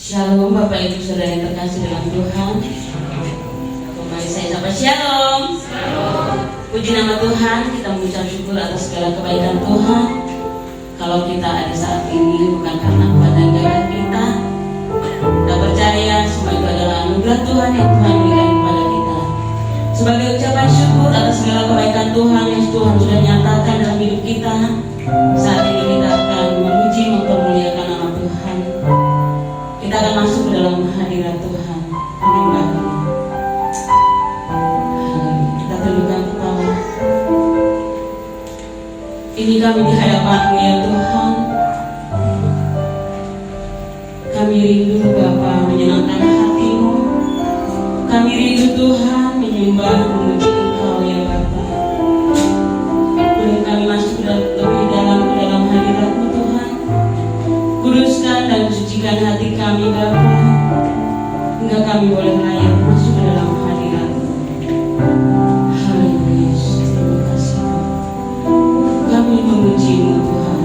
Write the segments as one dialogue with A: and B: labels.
A: Shalom Bapak Ibu Saudara yang terkasih dalam Tuhan. Kembali saya sapa Shalom. Puji nama Tuhan, kita mengucap syukur atas segala kebaikan Tuhan. Kalau kita ada saat ini bukan karena kuat dan gagah kita percaya semua itu adalah anugerah Tuhan yang Tuhan berikan kepada kita. Sebagai ucapan syukur atas segala kebaikan Tuhan yang Tuhan sudah nyatakan dalam hidup kita, saat ini kita akan memuji mempermuliakan nama Tuhan. Kita akan masuk ke dalam hadirat Tuhan. Kita tundukkan kepala. Ini kami di hadapan-Mu ya Tuhan. Kami rindu Bapa menyenangkan hati-Mu. Kami rindu Tuhan menyembah memuji Engkau ya Bapa. Boleh kami masuk lebih dalam ke dalam hadirat-Mu Tuhan. Kuduskan dan sucikan hati kami Bapa, hingga kami boleh layak masuk ke dalam hadirat-Mu. Haleluya, terima kasih Tuhan. Kami memuji-Mu Tuhan.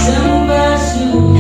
B: Sembah sujud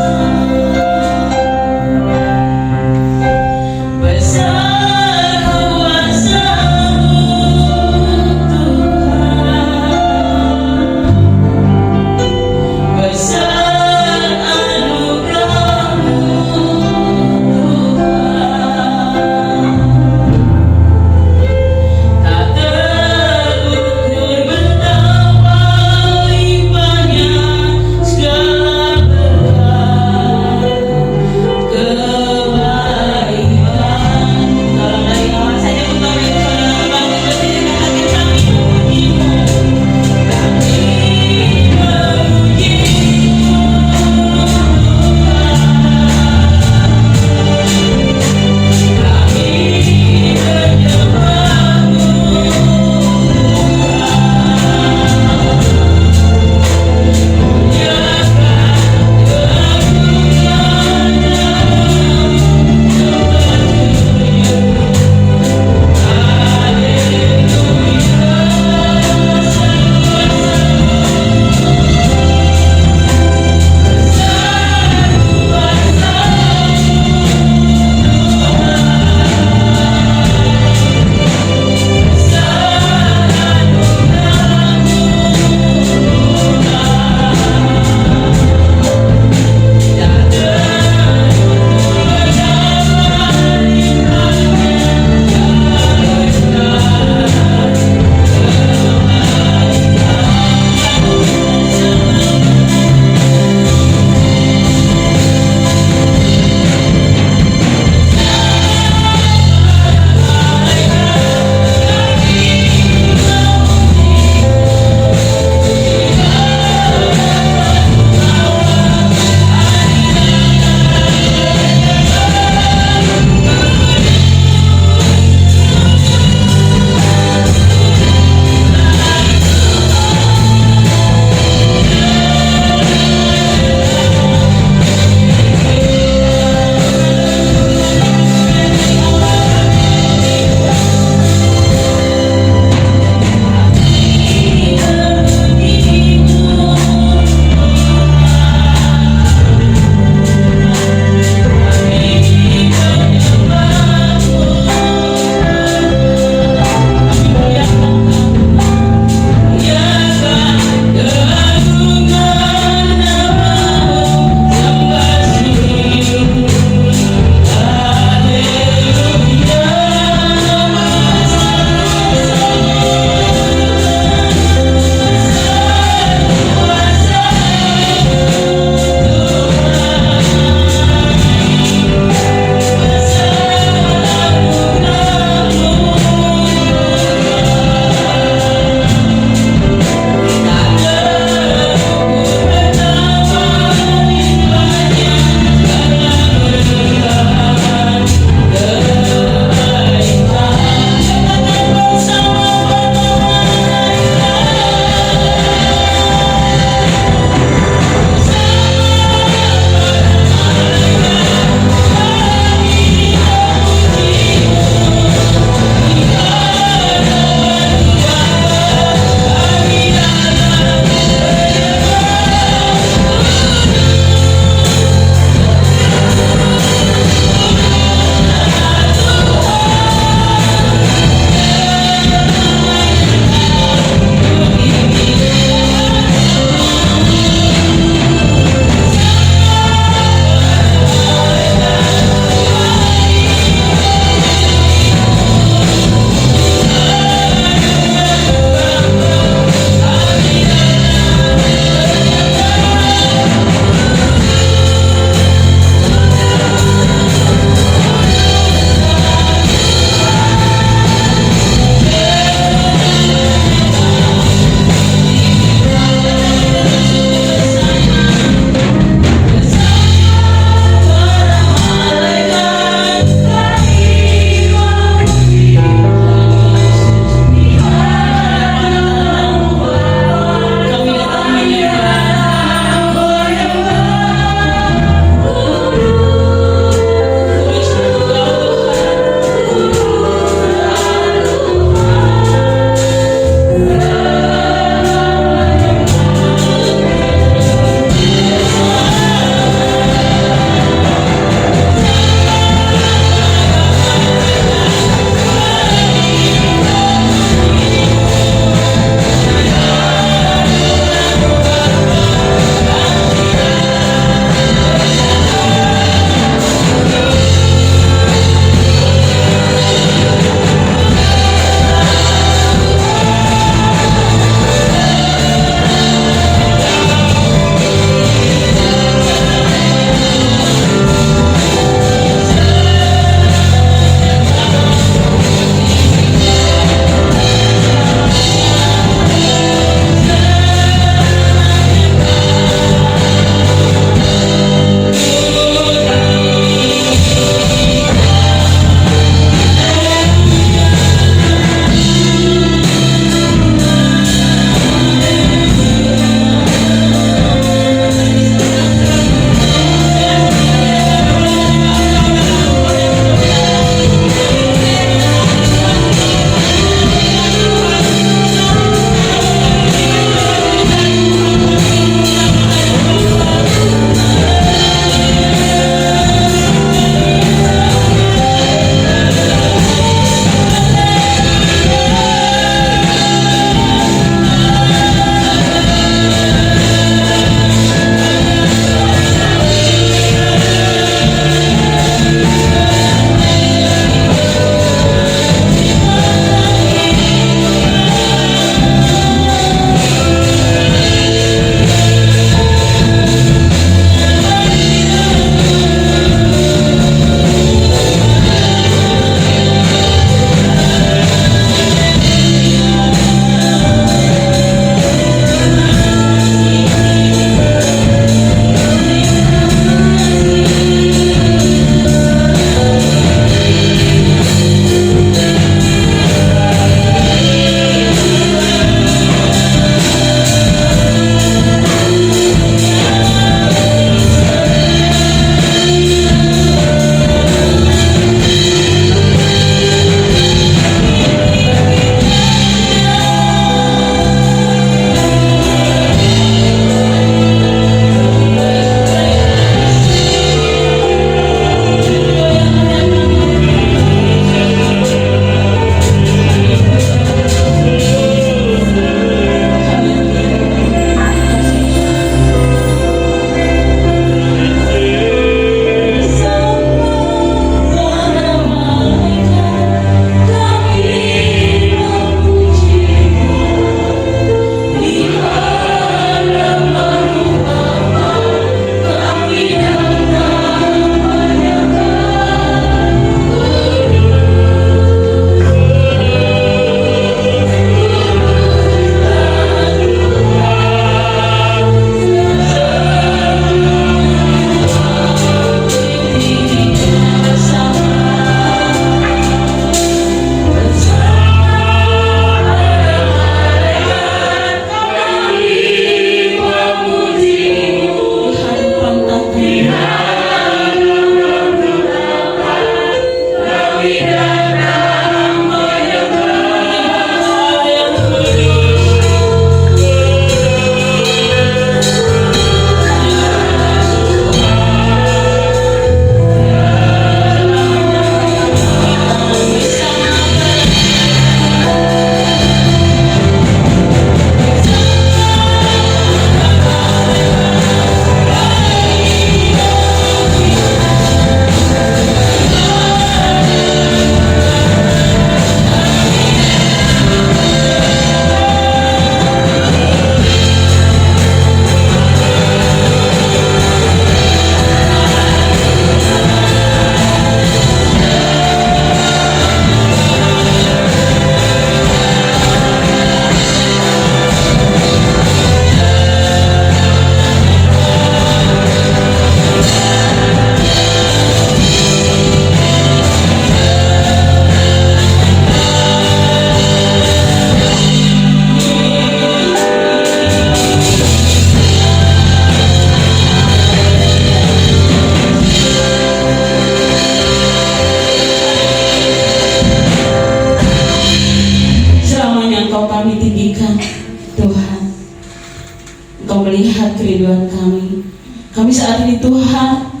A: Kami saat ini Tuhan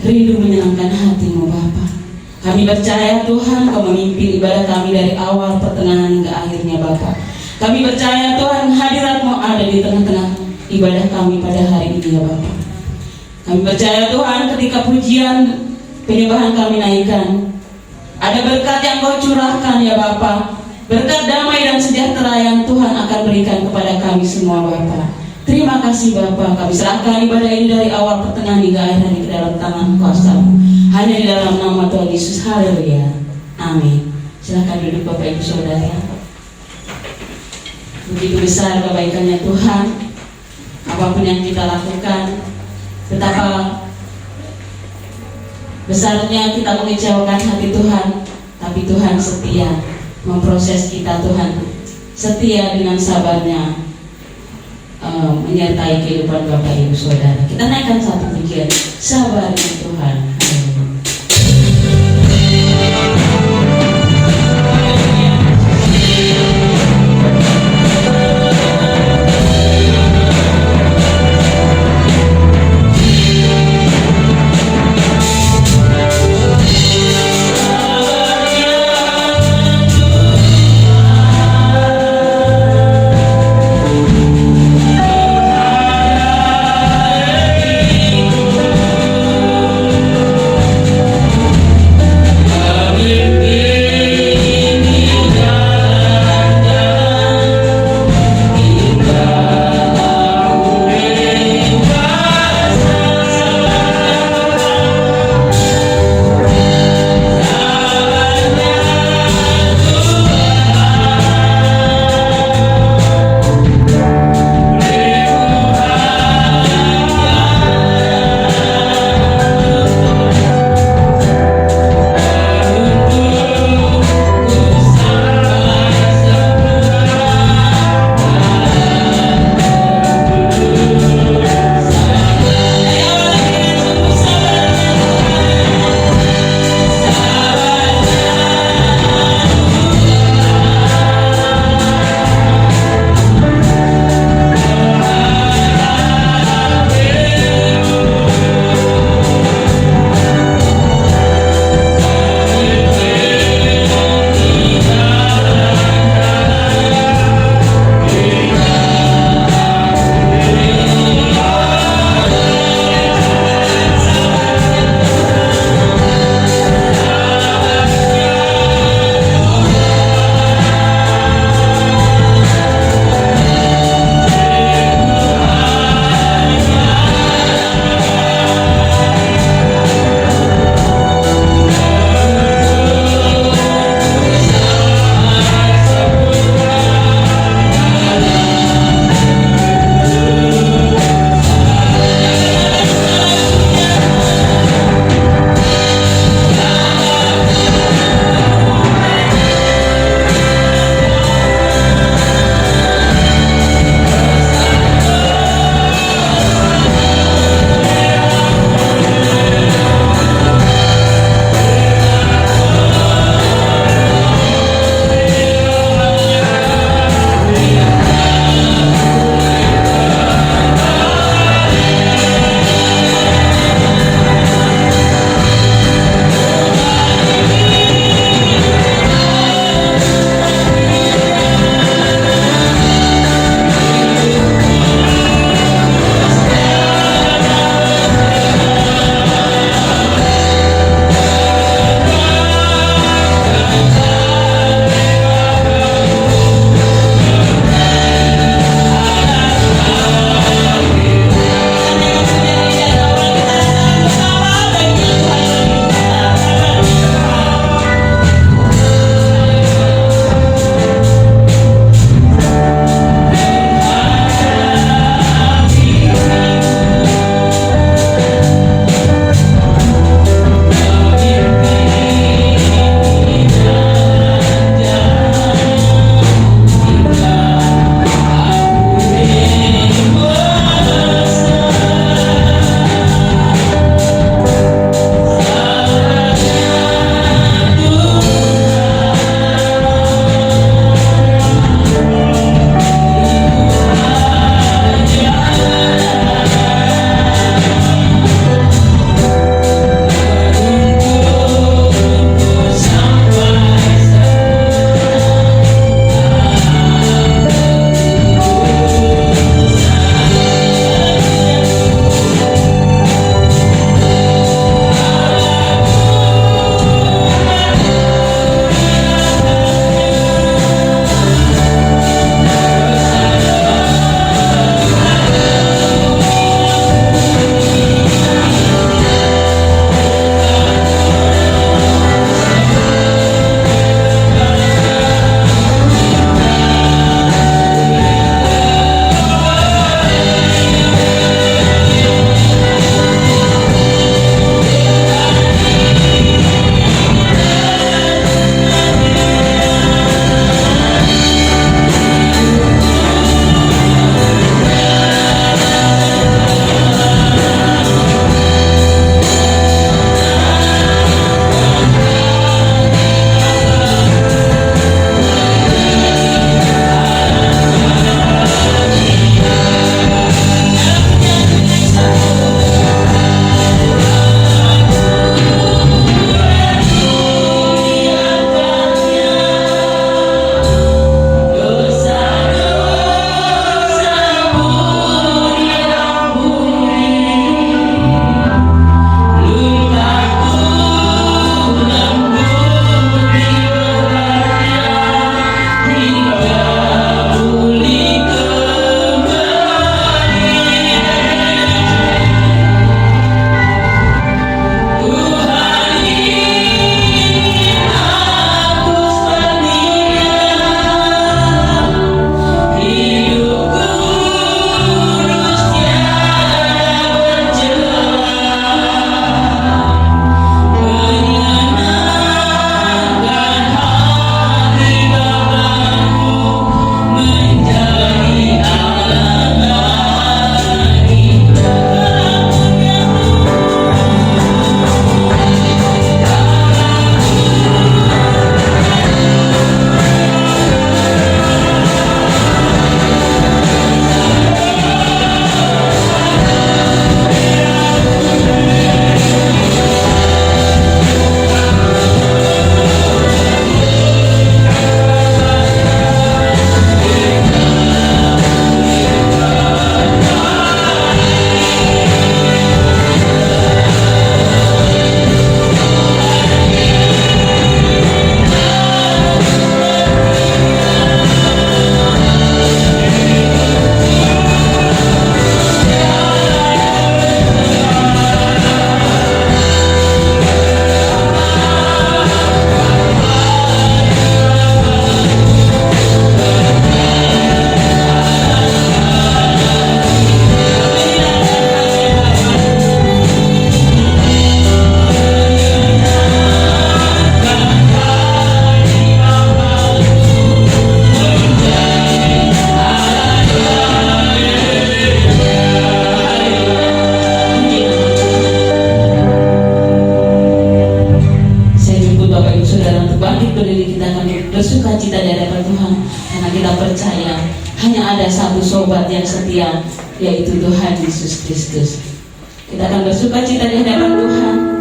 A: rindu menyenangkan hati-Mu Bapa. Kami percaya Tuhan Kau memimpin ibadah kami dari awal, pertengahan hingga akhirnya Bapa. Kami percaya Tuhan hadirat-Mu ada di tengah-tengah ibadah kami pada hari ini ya Bapa. Kami percaya Tuhan ketika pujian penyembahan kami naikkan, ada berkat yang Kau curahkan ya Bapa. Berkat damai dan sejahtera yang Tuhan akan berikan kepada kami semua Bapa. Terima kasih Bapa. Kami serahkan ibadah ini dari awal, pertengahan hingga akhir hari ke dalam tangan kuasa-Mu. Hanya di dalam nama Tuhan Yesus. Haleluya. Amin. Silakan duduk Bapak Ibu Saudara. Begitu besar kebaikannya Tuhan. Apapun yang kita lakukan, betapa besarnya kita mengecewakan hati Tuhan, tapi Tuhan setia memproses kita. Tuhan setia dengan sabarnya menyertai kehidupan Bapak Ibu Saudara. Kita naikkan satu pujian, sabar di Tuhan. pengobat yang setia, yaitu Tuhan Yesus Kristus. Kita akan bersuka cita di hadapan Tuhan.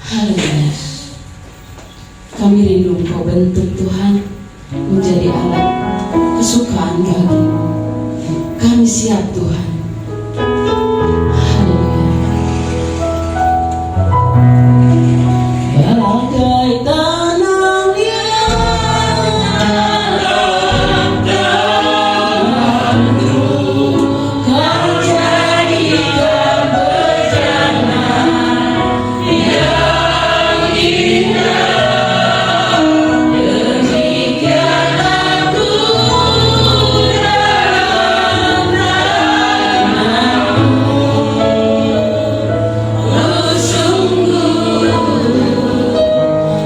A: Haleluya. Kami rindu Engkau bentuk Tuhan menjadi alat kesukaan bagi-Mu. Kami siap Tuhan. Haleluya. Bagai tanah liat dalam Kau jadikan bejana yang indah. Demikian aku dalam rahmat-Mu. Oh, sungguh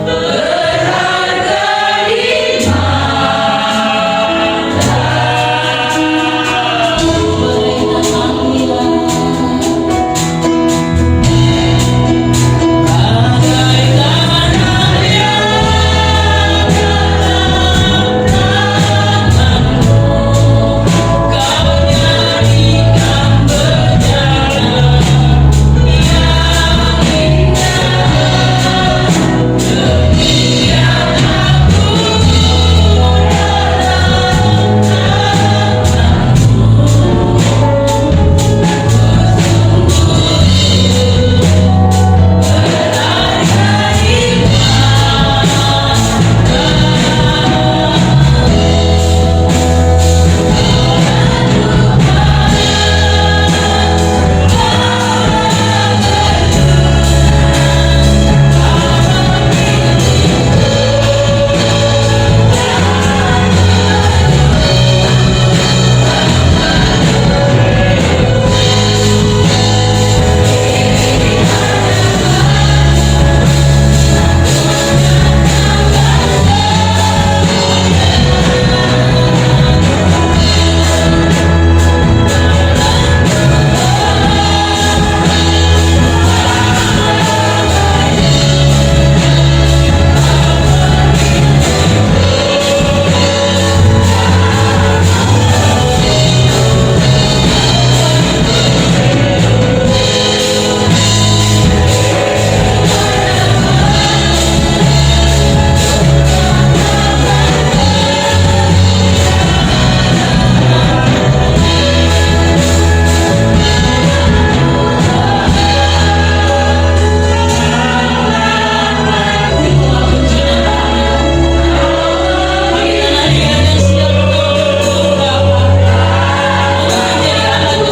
A: berharga di mata-Mu. Berikan panggilan bagai tanah liat dalam rahmat-Mu. Kau jadikan bejana yang indah. Demikian aku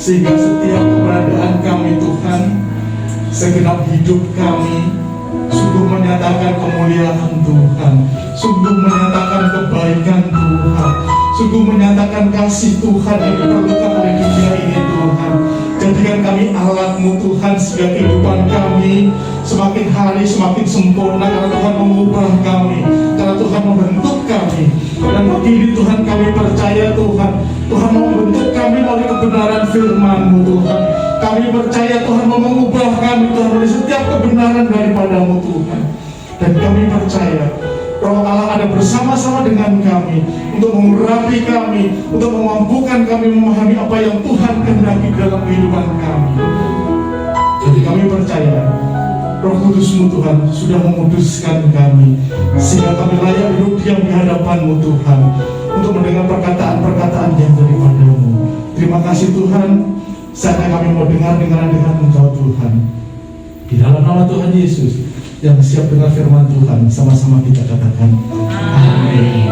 B: sehingga setiap keberadaan kami Tuhan, segenap hidup kami sungguh menyatakan kemuliaan Tuhan, sungguh menyatakan kebaikan Tuhan, sungguh menyatakan kasih Tuhan yang diperlukan oleh dunia ini Tuhan. kami alat-Mu Tuhan, sehingga kehidupan kami semakin hari semakin sempurna, karena Tuhan mengubah kami, karena Tuhan membentuk kami. Dan pagi ini Tuhan kami percaya Tuhan, Tuhan mau membentuk kami melalui kebenaran firman-Mu Tuhan. Kami percaya Tuhan mau mengubah kami Tuhan dari setiap kebenaran daripada-Mu Tuhan. Dan kami percaya Roh Allah ada bersama-sama dengan kami untuk mengurapi kami, untuk memampukan kami memahami apa yang Tuhan kehendaki dalam kehidupan kami. Jadi kami percaya Roh Kudus-Mu Tuhan sudah memuduskan kami, sehingga kami layak duduk diam di hadapan-Mu Tuhan untuk mendengar perkataan-perkataan yang daripada-Mu. Terima kasih Tuhan, saatnya kami mau dengar-dengaran dengan Engkau Tuhan. Di dalam nama Tuhan Yesus yang siap dengar firman Tuhan, sama-sama kita katakan amin.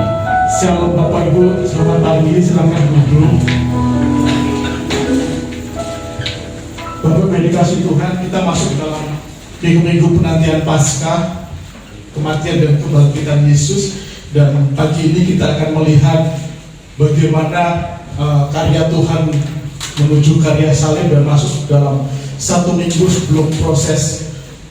B: Shalom Bapak Ibu, selamat pagi, silakan duduk. Bapak Ibu dikasih Tuhan, kita masuk dalam minggu-minggu penantian Paskah, kematian dan kebangkitan Yesus. Dan pagi ini kita akan melihat bagaimana karya Tuhan menuju karya salib dan masuk dalam satu minggu sebelum proses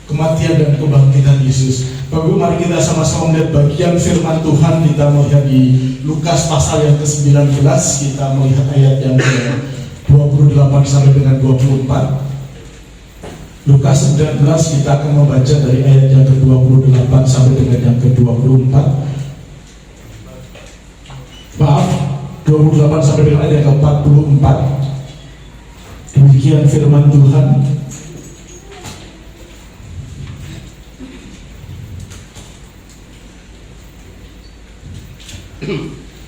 B: kematian dan kebangkitan Yesus. Bapak Ibu, mari kita sama-sama melihat bagian firman Tuhan. Kita melihat di Lukas pasal yang ke-19, kita melihat ayat yang ke-28 sampai dengan 24. Lukas 19 kita akan membaca dari ayat yang ke-28 sampai dengan yang ke-24. Maaf, 28 sampai dengan ayat yang ke-44. Demikian firman Tuhan.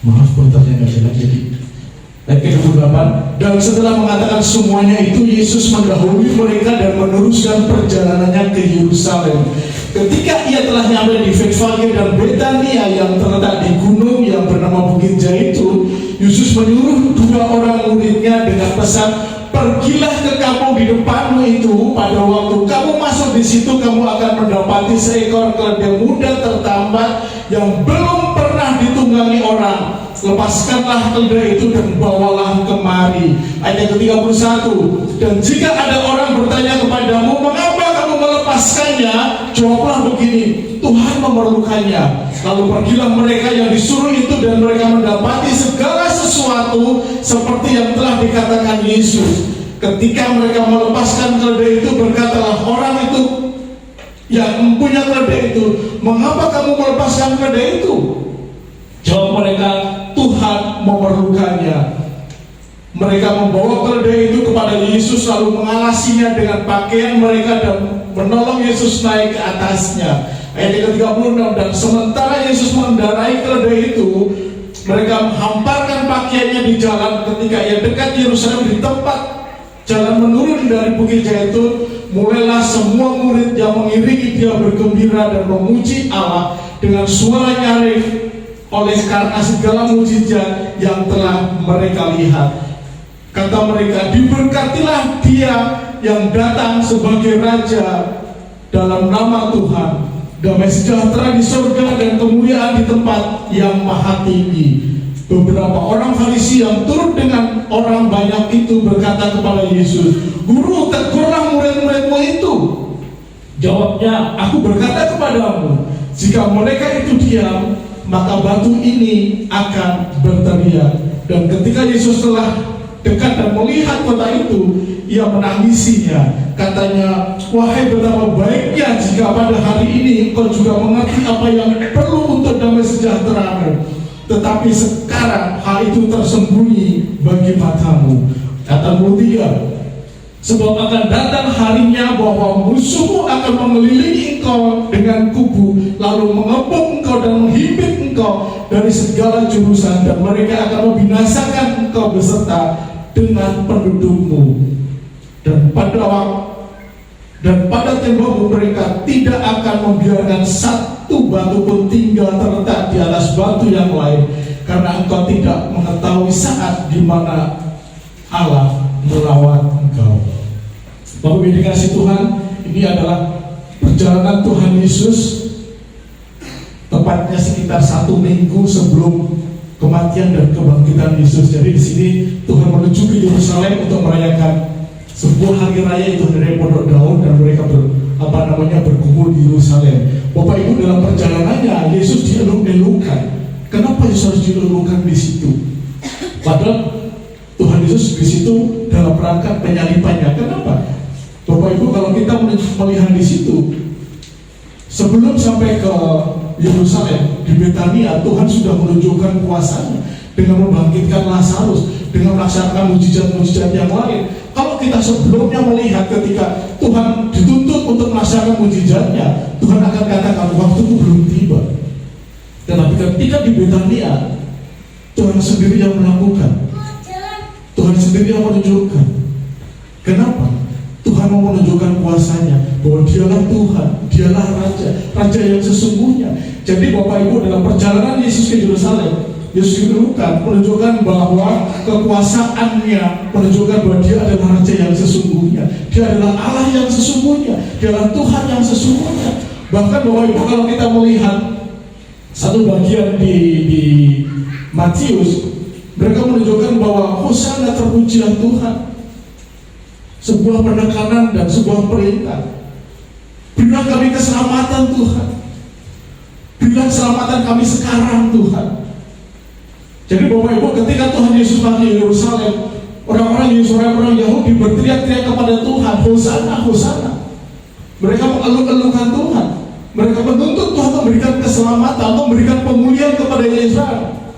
B: Maaf, portalnya nggak jelas jadi. Ayat ke-28. Dan setelah mengatakan semuanya itu, Yesus mendahului mereka dan meneruskan perjalanannya ke Yerusalem. Ketika ia telah nyampe di Betfage dan Betania yang terletak di gunung yang bernama Bukit Zaitun, Yesus menyuruh 2 orang muridnya dengan pesan, pergilah ke kampung di depanmu itu. Pada waktu kamu masuk di situ, kamu akan mendapati seekor keledai muda tertambat yang belum pernah ditunggangi orang. Lepaskanlah keledai itu dan bawalah kemari. Ayat ke-31. Dan jika ada orang bertanya kepadamu, mengapa kamu melepaskannya? Jawablah begini, Tuhan memerlukannya. Lalu pergilah mereka yang disuruh itu, dan mereka mendapati segala sesuatu seperti yang telah dikatakan Yesus. Ketika mereka melepaskan keledai itu, berkatalah orang itu yang mempunyai keledai itu, mengapa kamu melepaskan keledai itu? Jawab mereka, Tuhan memerlukannya. Mereka membawa keledai itu kepada Yesus, lalu mengalasinya dengan pakaian mereka dan menolong Yesus naik ke atasnya. Ayat ke-36. Dan sementara Yesus mengendarai keledai itu, mereka menghamparkan pakaiannya di jalan. Ketika ia dekat Yerusalem, di tempat jalan menurun dari Bukit Zaitun, mulailah semua murid yang mengiringi dia bergembira dan memuji Allah dengan suara nyaring oleh karena segala mukjizat yang telah mereka lihat. Kata mereka, diberkatilah dia yang datang sebagai Raja dalam nama Tuhan. Damai sejahtera di surga dan kemuliaan di tempat yang maha tinggi. Beberapa orang Farisi yang turut dengan orang banyak itu berkata kepada Yesus, Guru, tegurlah murid-muridmu itu. Jawabnya, aku berkata kepadamu, jika mereka itu diam, maka batu ini akan berteriak. Dan ketika Yesus telah dekat dan melihat kota itu, ia menangisinya. Katanya, wahai betapa baiknya jika pada hari ini engkau juga mengerti apa yang perlu untuk damai sejahteramu. Tetapi sekarang hal itu tersembunyi bagi matamu. Kata 3. Sebab akan datang harinya bahwa musuhmu akan mengelilingi engkau dengan kubu, lalu mengepung engkau dan menghimpit engkau dari segala jurusan, dan mereka akan membinasakan engkau beserta dengan pendudukmu. Dan pada tembokmu mereka tidak akan membiarkan satu batu pun tinggal terletak di atas batu yang lain, karena engkau tidak mengetahui saat di mana Allah melawat engkau. Bapak Ibu dikasih Tuhan, ini adalah perjalanan Tuhan Yesus, tepatnya sekitar 1 minggu sebelum kematian dan kebangkitan Yesus. Jadi di sini Tuhan menuju ke Yerusalem untuk merayakan Sebuah hari raya itu dari pondok daun dan mereka berkumpul di Yerusalem. Bapak Ibu, dalam perjalanannya Yesus dieluk-elukan. Kenapa Yesus harus dieluk-elukan di situ? Padahal Tuhan Yesus di situ dalam rangka penyalipannya. Kenapa? Bapak Ibu, kalau kita melihat di situ, sebelum sampai ke Yerusalem di Betania, Tuhan sudah menunjukkan kuasanya dengan membangkitkan Lazarus, dengan melaksanakan mujizat-mujizat yang lain. Kalau kita sebelumnya melihat ketika Tuhan dituntut untuk melaksanakan mujizatnya, Tuhan akan katakan waktuku belum tiba. Tetapi ketika di Betania, Tuhan sendiri yang melakukan, Tuhan sendiri yang menunjukkan. Kenapa? Tuhan mau menunjukkan kuasanya, bahwa dialah Tuhan, dialah Raja yang sesungguhnya. Jadi Bapak Ibu, dalam perjalanan Yesus ke Yerusalem, Yesus menunjukkan bahwa kekuasaannya, menunjukkan bahwa dia adalah Raja yang sesungguhnya, dia adalah Allah yang sesungguhnya, dia adalah Tuhan yang sesungguhnya. Bahkan Bapak Ibu, kalau kita melihat satu bagian di Matius, mereka menunjukkan bahwa Hosana, terpujilah Tuhan. Sebuah penekanan dan sebuah perintah. Berilah kami keselamatan Tuhan, berilah keselamatan kami sekarang Tuhan. Jadi Bapak Ibu, ketika Tuhan Yesus masuk ke Yerusalem, orang-orang Yahudi berteriak-teriak kepada Tuhan, Hosana, Hosana. Mereka mengeluh-elukan Tuhan. Mereka menuntut Tuhan memberikan keselamatan, memberikan pemulihan kepada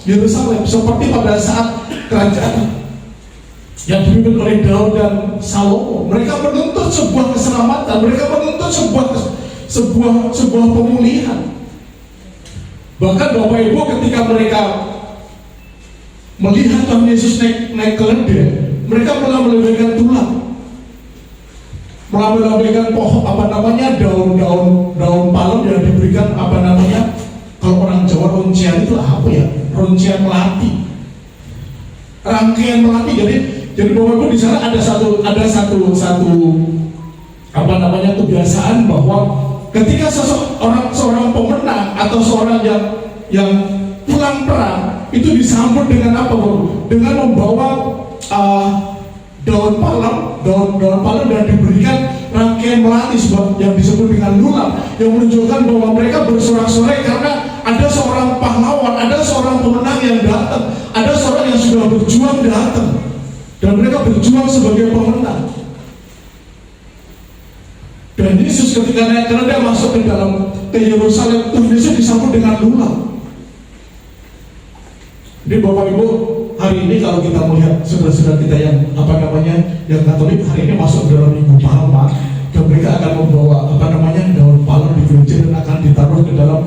B: Yerusalem, seperti pada saat kerajaan yang dipimpin oleh Daud dan Salomo. Mereka menuntut sebuah keselamatan, mereka menuntut sebuah pemulihan. Bahkan Bapak Ibu, ketika mereka melihat Tuhan Yesus naik keledai, mereka malah melambaikan tulang, melambaikan pohon daun palem yang diberikan kalau orang Jawa runcian itu apa ya? Runcian melati, rangkaian melati. Jadi Bapak Ibu, di sana ada satu kebiasaan bahwa ketika seorang pemenang atau seorang yang pulang perang itu disambut dengan apa, Bapak? Dengan membawa daun palem dan diberikan rangkaian melati yang disebut dengan lulam, yang menunjukkan bahwa mereka bersorak-sorai karena ada seorang pahlawan, ada seorang pemenang yang datang, ada seorang yang sudah berjuang datang, dan mereka berjuang sebagai pemenang. Dan Yesus ketika naik keledai masuk ke Yerusalem, Tuhan Yesus disambut dengan lulam. Jadi Bapak Ibu, hari ini kalau kita melihat saudara-saudara kita yang yang Katolik, hari ini masuk dalam Minggu Palma, dan mereka akan membawa daun palem di gereja dan akan ditaruh ke dalam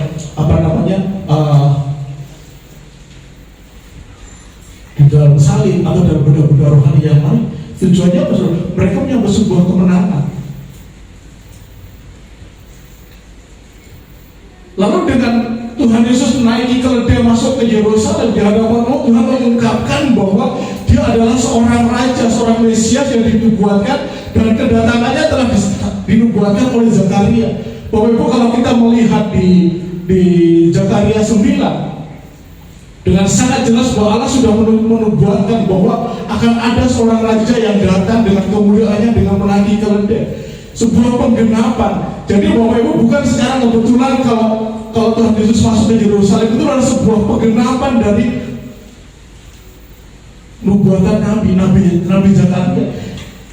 B: di dalam salib atau dalam benda-benda rohani yang lain. Tujuannya apa? Mereka menyambut sebuah kemenangan. Lalu dengan Tuhan Yesus menaiki keledai masuk ke Yerusalem, di hadapan Allah, Tuhan mengungkapkan bahwa dia adalah seorang raja, seorang Mesias yang dinubuatkan, dan kedatangannya telah dinubuatkan oleh Zakaria. Bapak Ibu, kalau kita melihat di Zakaria 9, dengan sangat jelas bahwa Allah sudah menubuatkan bahwa akan ada seorang raja yang datang dengan kemuliaannya dengan menaiki keledai. Sebuah penggenapan. Jadi Bapak Ibu, bukan sekarang kebetulan kalau Tuhan Yesus masuk ke Yerusalem, itu adalah sebuah penggenapan dari nubuatan Nabi Zakaria.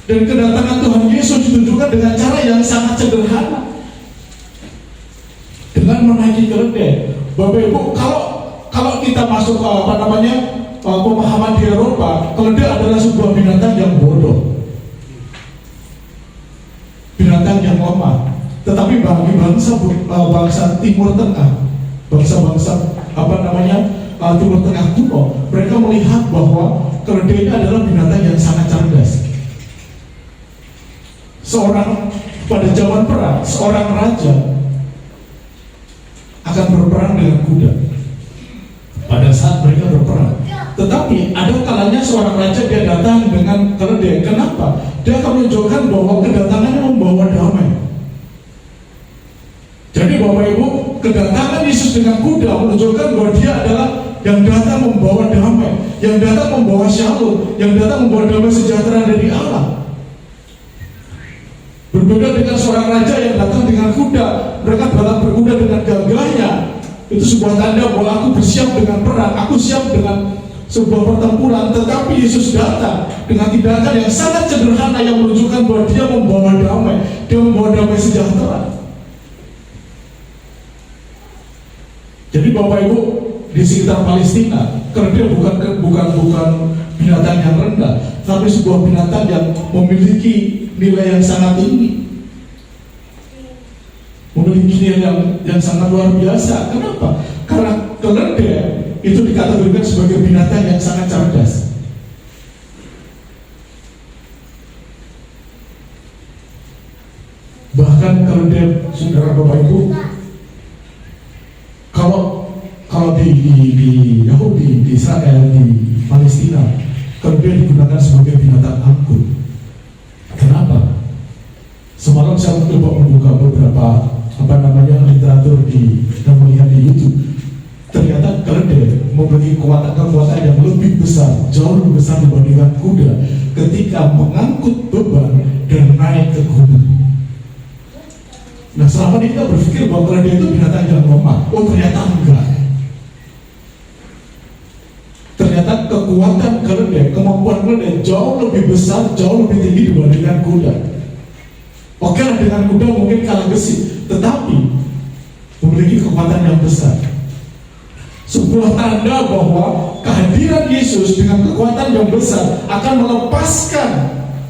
B: Dan kedatangan Tuhan Yesus ditunjukkan dengan cara yang sangat sederhana, dengan menaiki keledai. Bapak Ibu, kalau kita masuk pemahaman di Eropa, keledai adalah sebuah binatang yang bodoh, binatang yang lemah. Tetapi bagi bangsa Timur Tengah, bangsa-bangsa Timur Tengah kuno, mereka melihat bahwa keledai adalah binatang yang sangat cerdas. Pada zaman perang, seorang raja akan berperang dengan kuda pada saat mereka berperang. Tetapi ada kalanya seorang raja dia datang dengan keledai. Kenapa? Dia akan menunjukkan bahwa kedatangannya membawa damai. Jadi Bapak Ibu, kedatangan Yesus dengan kuda menunjukkan bahwa dia adalah yang datang membawa damai, yang datang membawa shalom, yang datang membawa damai sejahtera dari Allah. Berbeda dengan seorang raja yang datang dengan kuda, mereka balap berkuda dengan gagahnya. Itu sebuah tanda bahwa aku bersiap dengan perang, aku siap dengan sebuah pertempuran. Tetapi Yesus datang dengan tindakan yang sangat sederhana yang menunjukkan bahwa dia membawa damai, dia membawa damai sejahtera. Jadi Bapak Ibu di sekitar Palestina, karena dia bukan binatang yang rendah, tapi sebuah binatang yang memiliki nilai yang sangat tinggi, memiliki nilai yang sangat luar biasa. Kenapa? Karena keledai itu dikategorikan sebagai binatang yang sangat cerdas. Bahkan keledai, saudara Bapak Ibu, kalau di Yahudi, di Israel, di Palestina, keledai digunakan sebagai binatang angkut. Kenapa? Semalam saya coba membuka beberapa literatur dan melihat di YouTube. Ternyata keledai memiliki kekuatan yang lebih besar, jauh lebih besar dibandingkan kuda ketika mengangkut beban dan naik ke gunung. Nah, selama ini kita berpikir bahwa keledai itu binatang yang lemah. Oh, ternyata enggak. Ternyata kekuatan keledai, kemampuan keledai jauh lebih besar, jauh lebih tinggi dibandingkan kuda. Oke lah, dengan kuda mungkin kalah gesit, tetapi memiliki kekuatan yang besar. Sebuah tanda bahwa kehadiran Yesus dengan kekuatan yang besar akan melepaskan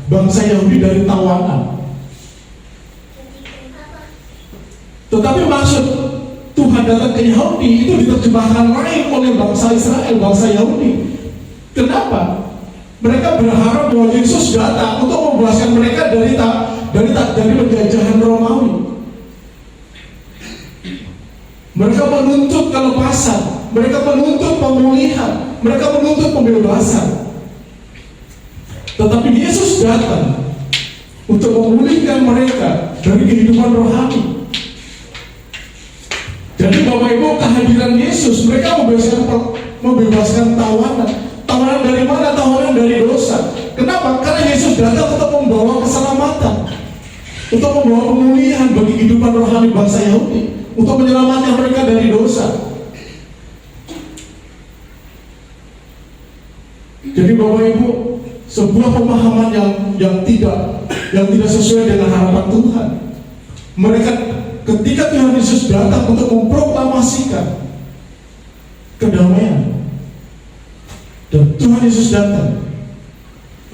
B: bangsa Yahudi dari tawanan. Tetapi maksud Tuhan datang ke Yahudi itu diterjemahkan lain oleh bangsa Israel, bangsa Yahudi. Kenapa? Mereka berharap bahwa Yesus datang untuk membebaskan mereka dari penjajahan Romawi. Mereka menuntut kelepasan, mereka menuntut pemulihan, mereka menuntut pembebasan. Tetapi Yesus datang untuk memulihkan mereka dari kehidupan rohani. Jadi Bapak Ibu, kehadiran Yesus, mereka membebaskan tawanan. Tawanan dari mana? Tawanan dari dosa. Kenapa? Karena Yesus datang untuk membawa keselamatan, untuk membawa pemulihan bagi kehidupan rohani bangsa Yahudi, untuk menyelamatkan mereka dari dosa. Jadi Bapak Ibu, sebuah pemahaman yang tidak sesuai dengan harapan Tuhan. Mereka ketika Tuhan Yesus datang untuk memproklamasikan kedamaian, dan Tuhan Yesus datang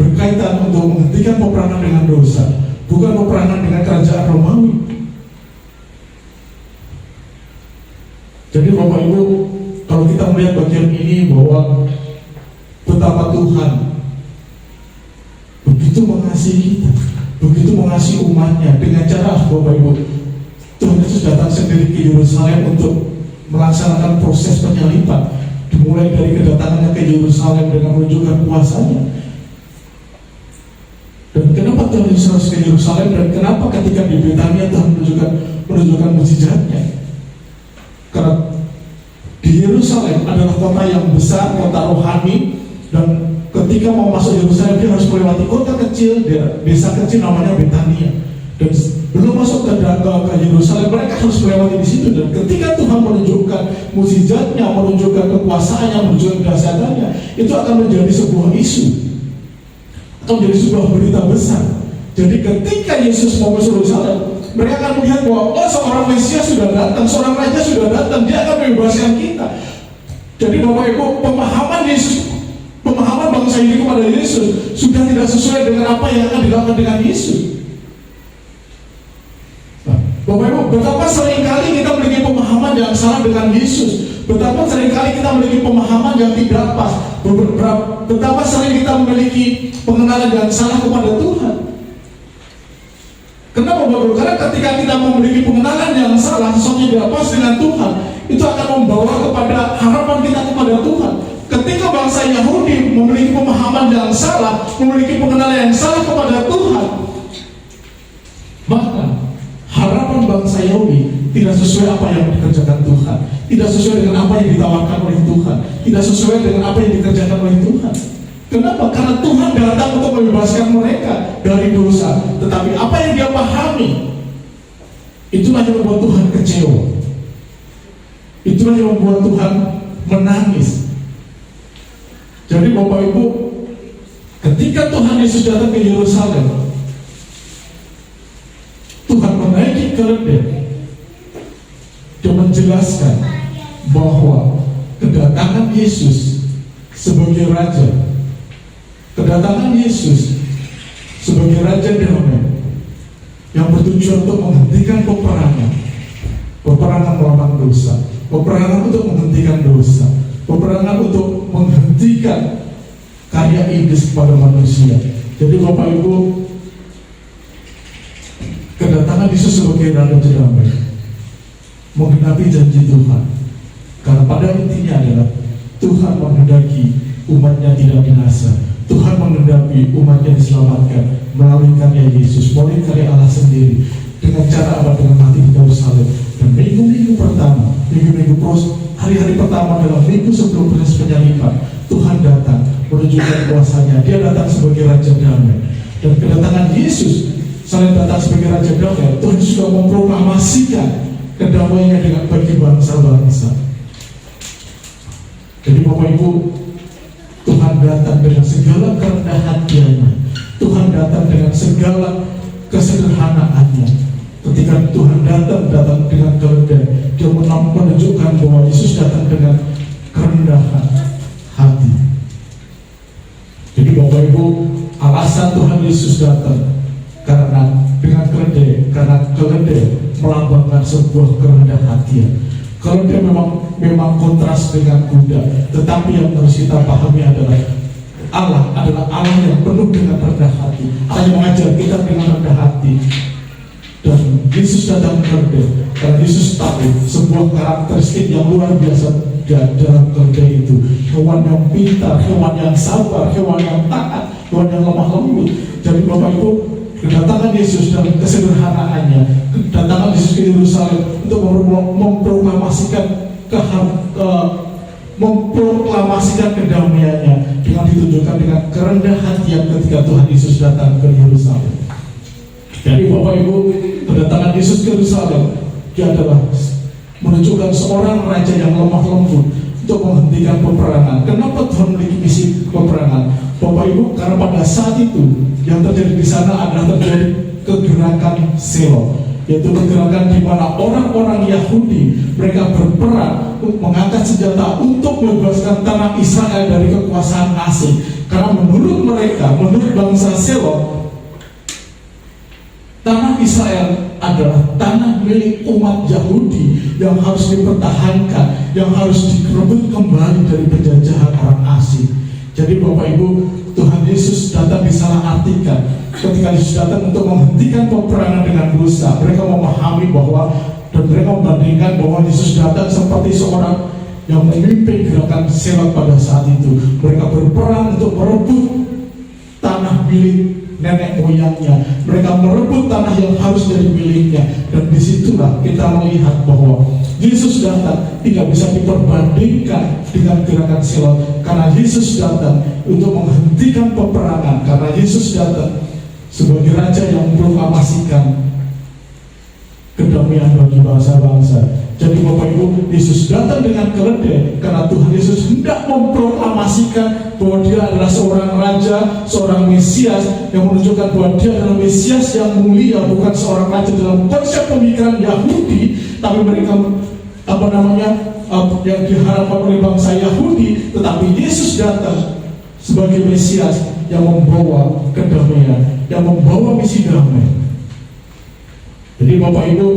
B: berkaitan untuk menghentikan peperangan dengan dosa, bukan peperangan dengan kerajaan Romawi. Jadi Bapak Ibu, kalau kita melihat bagian ini bahwa betapa Tuhan begitu mengasihi kita, begitu mengasihi umatnya, dengan cara Bapak Ibu, Tuhan Yesus datang sendiri ke Yerusalem untuk melaksanakan proses penyaliban, dimulai dari kedatangannya ke Yerusalem dengan menunjukkan kuasanya. Dan kenapa Tuhan Yesus harus ke Yerusalem, dan kenapa ketika di Betania Tuhan menunjukkan mukjizatnya? Karena di Yerusalem adalah kota yang besar, kota rohani, dan ketika mau masuk Yerusalem dia harus melewati kota kecil, desa kecil namanya Betania. Dan belum masuk ke Yerusalem, mereka harus melewati di situ. Dan ketika Tuhan menunjukkan mukjizatnya, menunjukkan kekuasaannya, menunjukkan kedahsyatannya, itu akan menjadi sebuah isu, akan menjadi sebuah berita besar. Jadi ketika Yesus mau masuk Yerusalem, mereka akan melihat bahwa seorang Mesias sudah datang, seorang Raja sudah datang, dia akan membebaskan kita. Jadi Bapak Ibu, pemahaman bangsa ini kepada Yesus sudah tidak sesuai dengan apa yang akan dilakukan dengan Yesus. Bapak Ibu, betapa seringkali kita memiliki pemahaman yang salah dengan Yesus. Betapa seringkali kita memiliki pemahaman yang tidak pas. Betapa sering kita memiliki pengenalan yang salah kepada Tuhan. Kenapa Bapak Ibu? Karena ketika kita memiliki pengenalan yang salah, sesuatu yang tidak pas dengan Tuhan, itu akan membawa kepada harapan kita kepada Tuhan. Ketika bangsa Yahudi memiliki pemahaman yang salah, memiliki pengenalan yang salah kepada Tuhan, maka harapan bangsa Yahudi tidak sesuai apa yang dikerjakan Tuhan, tidak sesuai dengan apa yang ditawarkan oleh Tuhan, tidak sesuai dengan apa yang dikerjakan oleh Tuhan. Kenapa? Karena Tuhan datang untuk membebaskan mereka dari dosa, tetapi apa yang dia pahami Itulah yang membuat Tuhan kecewa. Itulah yang membuat Tuhan menangis. Jadi Bapak Ibu, ketika Tuhan Yesus datang ke Yerusalem, Tuhan menaiki keledai dan menjelaskan bahwa kedatangan Yesus sebagai Raja, kedatangan Yesus sebagai Raja damai yang bertujuan untuk menghentikan peperangan melawan dosa, peperangan untuk menghentikan dosa, peperangan untuk menghentikan karya iblis kepada manusia. Jadi Bapak Ibu, kedatangan Yesus sebagai Raja damai menggenapi janji Tuhan, karena pada intinya adalah Tuhan menghendaki umatnya tidak binasa. Tuhan menghendaki umatnya diselamatkan melalui karya Yesus, melalui karya Allah sendiri. Dengan cara apa? Dengan mati di Yerusalem. Dan minggu-minggu pertama, hari-hari pertama dalam minggu sebelum proses penyaliban, Tuhan datang menunjukkan kuasanya. Dia datang sebagai Raja damai. Dan kedatangan Yesus, selain datang sebagai Raja damai, Tuhan juga memproklamasikan kedamaiannya dengan bagi bangsa-bangsa. Jadi Bapak Ibu, Tuhan datang dengan segala kerendahan hatinya. Tuhan datang dengan segala kesederhanaannya. Ketika Tuhan datang dengan keledai, Dia menunjukkan bahwa Yesus datang dengan kerendahan hati. Jadi Bapak Ibu, alasan Tuhan Yesus datang karena dengan keledai, karena keledai melambangkan sebuah kerendahan hati. Keledai memang kontras dengan kuda, tetapi yang harus kita pahami adalah Allah yang penuh dengan rendah hati. Allah yang mengajar kita dengan rendah hati. Dan Yesus datang keledai karena Yesus tahu sebuah karakteristik yang luar biasa dalam keledai itu. Hewan yang pintar, hewan yang sabar, hewan yang taat, hewan yang lemah lembut. Jadi Bapak Ibu, kedatangan Yesus dan kesederhanaannya, kedatangan Yesus ke Yerusalem untuk memproklamasikan kedamaiannya dengan ditunjukkan dengan kerendahan hatian ketika Tuhan Yesus datang ke Yerusalem. Jadi Bapak Ibu, kedatangan Yesus ke Yerusalem, Dia adalah menunjukkan seorang raja yang lemah lembut untuk menghentikan peperangan. Kenapa Tuhan memiliki misi peperangan? Bapak Ibu, karena pada saat itu yang terjadi di sana adalah terjadi kegerakan Selo, yaitu kegerakan di mana orang-orang Yahudi mereka berperang untuk mengangkat senjata untuk membebaskan tanah Israel dari kekuasaan asing. Karena menurut mereka, menurut bangsa Selo, tanah Israel adalah tanah milik umat Yahudi yang harus dipertahankan, yang harus direbut kembali dari penjajahan orang asing. Jadi Bapak Ibu, Tuhan Yesus datang disalahartikan. Ketika Yesus datang untuk menghentikan peperangan dengan dosa, mereka memahami bahwa dan mereka membandingkan bahwa Yesus datang seperti seorang yang memimpin gerakan Selo pada saat itu. Mereka berperang untuk merebut tanah milik nenek moyangnya. Mereka merebut tanah yang harus jadi miliknya. Dan disitulah kita melihat bahwa Yesus datang tidak bisa diperbandingkan dengan gerakan Selo, karena Yesus datang untuk menghentikan peperangan, karena Yesus datang sebagai Raja yang memproklamasikan kedamaian bagi bangsa-bangsa. Jadi Bapak Ibu, Yesus datang dengan keledai karena Tuhan Yesus hendak memproklamasikan bahwa Dia adalah seorang Raja, seorang Mesias yang menunjukkan bahwa Dia adalah Mesias yang mulia, bukan seorang Raja dalam konsep pemikiran Yahudi, tapi mereka yang diharapkan oleh bangsa Yahudi. Tetapi Yesus datang sebagai Mesias yang membawa kedamaian, yang membawa misi damai. Jadi Bapak Ibu,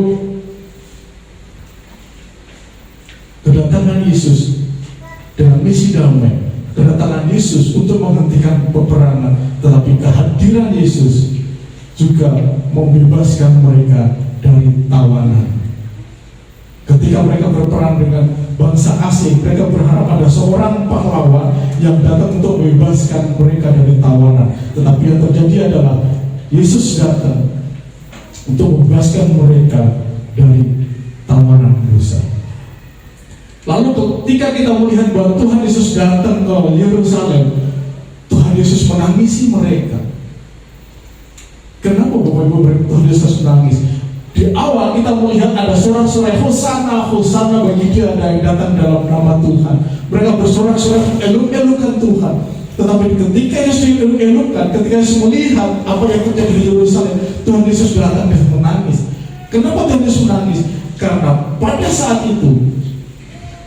B: kedatangan Yesus dengan misi damai, kedatangan Yesus untuk menghentikan peperangan, tetapi kehadiran Yesus juga membebaskan mereka dari tawanan. Ketika mereka berperang dengan bangsa asing, mereka berharap ada seorang pahlawan yang datang untuk membebaskan mereka dari tawanan. Tetapi yang terjadi adalah Yesus datang untuk membebaskan mereka dari tawanan dosa. Lalu ketika kita melihat bahwa Tuhan Yesus datang ke Yerusalem, Tuhan Yesus menangisi mereka. Kenapa Bapak Ibu Tuhan Yesus menangis? Di awal kita melihat ada sorak-sorai Hosana, Hosana bagi dia yang datang dalam nama Tuhan. Mereka bersorak-sorai eluk-elukan Tuhan. Tetapi ketika Yesus eluk-elukan, ketika Yesus melihat apa yang terjadi di Yerusalem, Tuhan Yesus datang dan menangis. Kenapa Tuhan Yesus menangis? Karena pada saat itu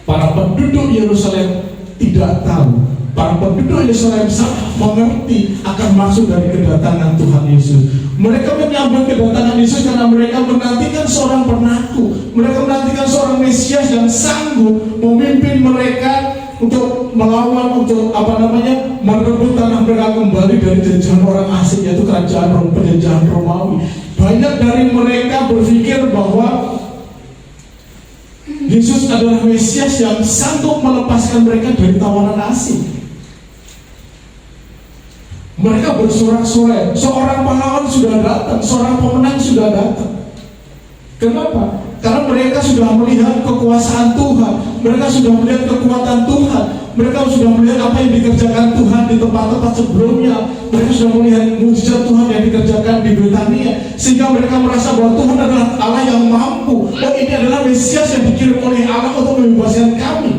B: para penduduk Yerusalem tidak tahu, para penduduk Yerusalem sangat mengerti akan maksud dari kedatangan Tuhan Yesus. Mereka menyambut kedatangan Yesus karena mereka menantikan seorang penaku. Mereka menantikan seorang Mesias yang sanggup memimpin mereka untuk melawan, untuk merebut tanah mereka kembali dari jajahan orang asing, yaitu kerajaan penjajahan Romawi. Banyak dari mereka berpikir bahwa Yesus adalah Mesias yang sanggup melepaskan mereka dari tawanan asing. Mereka bersorak-sorai, seorang pahlawan sudah datang, seorang pemenang sudah datang. Kenapa? Karena mereka sudah melihat kekuasaan Tuhan, mereka sudah melihat kekuatan Tuhan, mereka sudah melihat apa yang dikerjakan Tuhan di tempat-tempat sebelumnya. Mereka sudah melihat mujizat Tuhan yang dikerjakan di Betania, sehingga mereka merasa bahwa Tuhan adalah Allah yang mampu. Oh, ini adalah Mesias yang dikirim oleh Allah untuk membebaskan kami.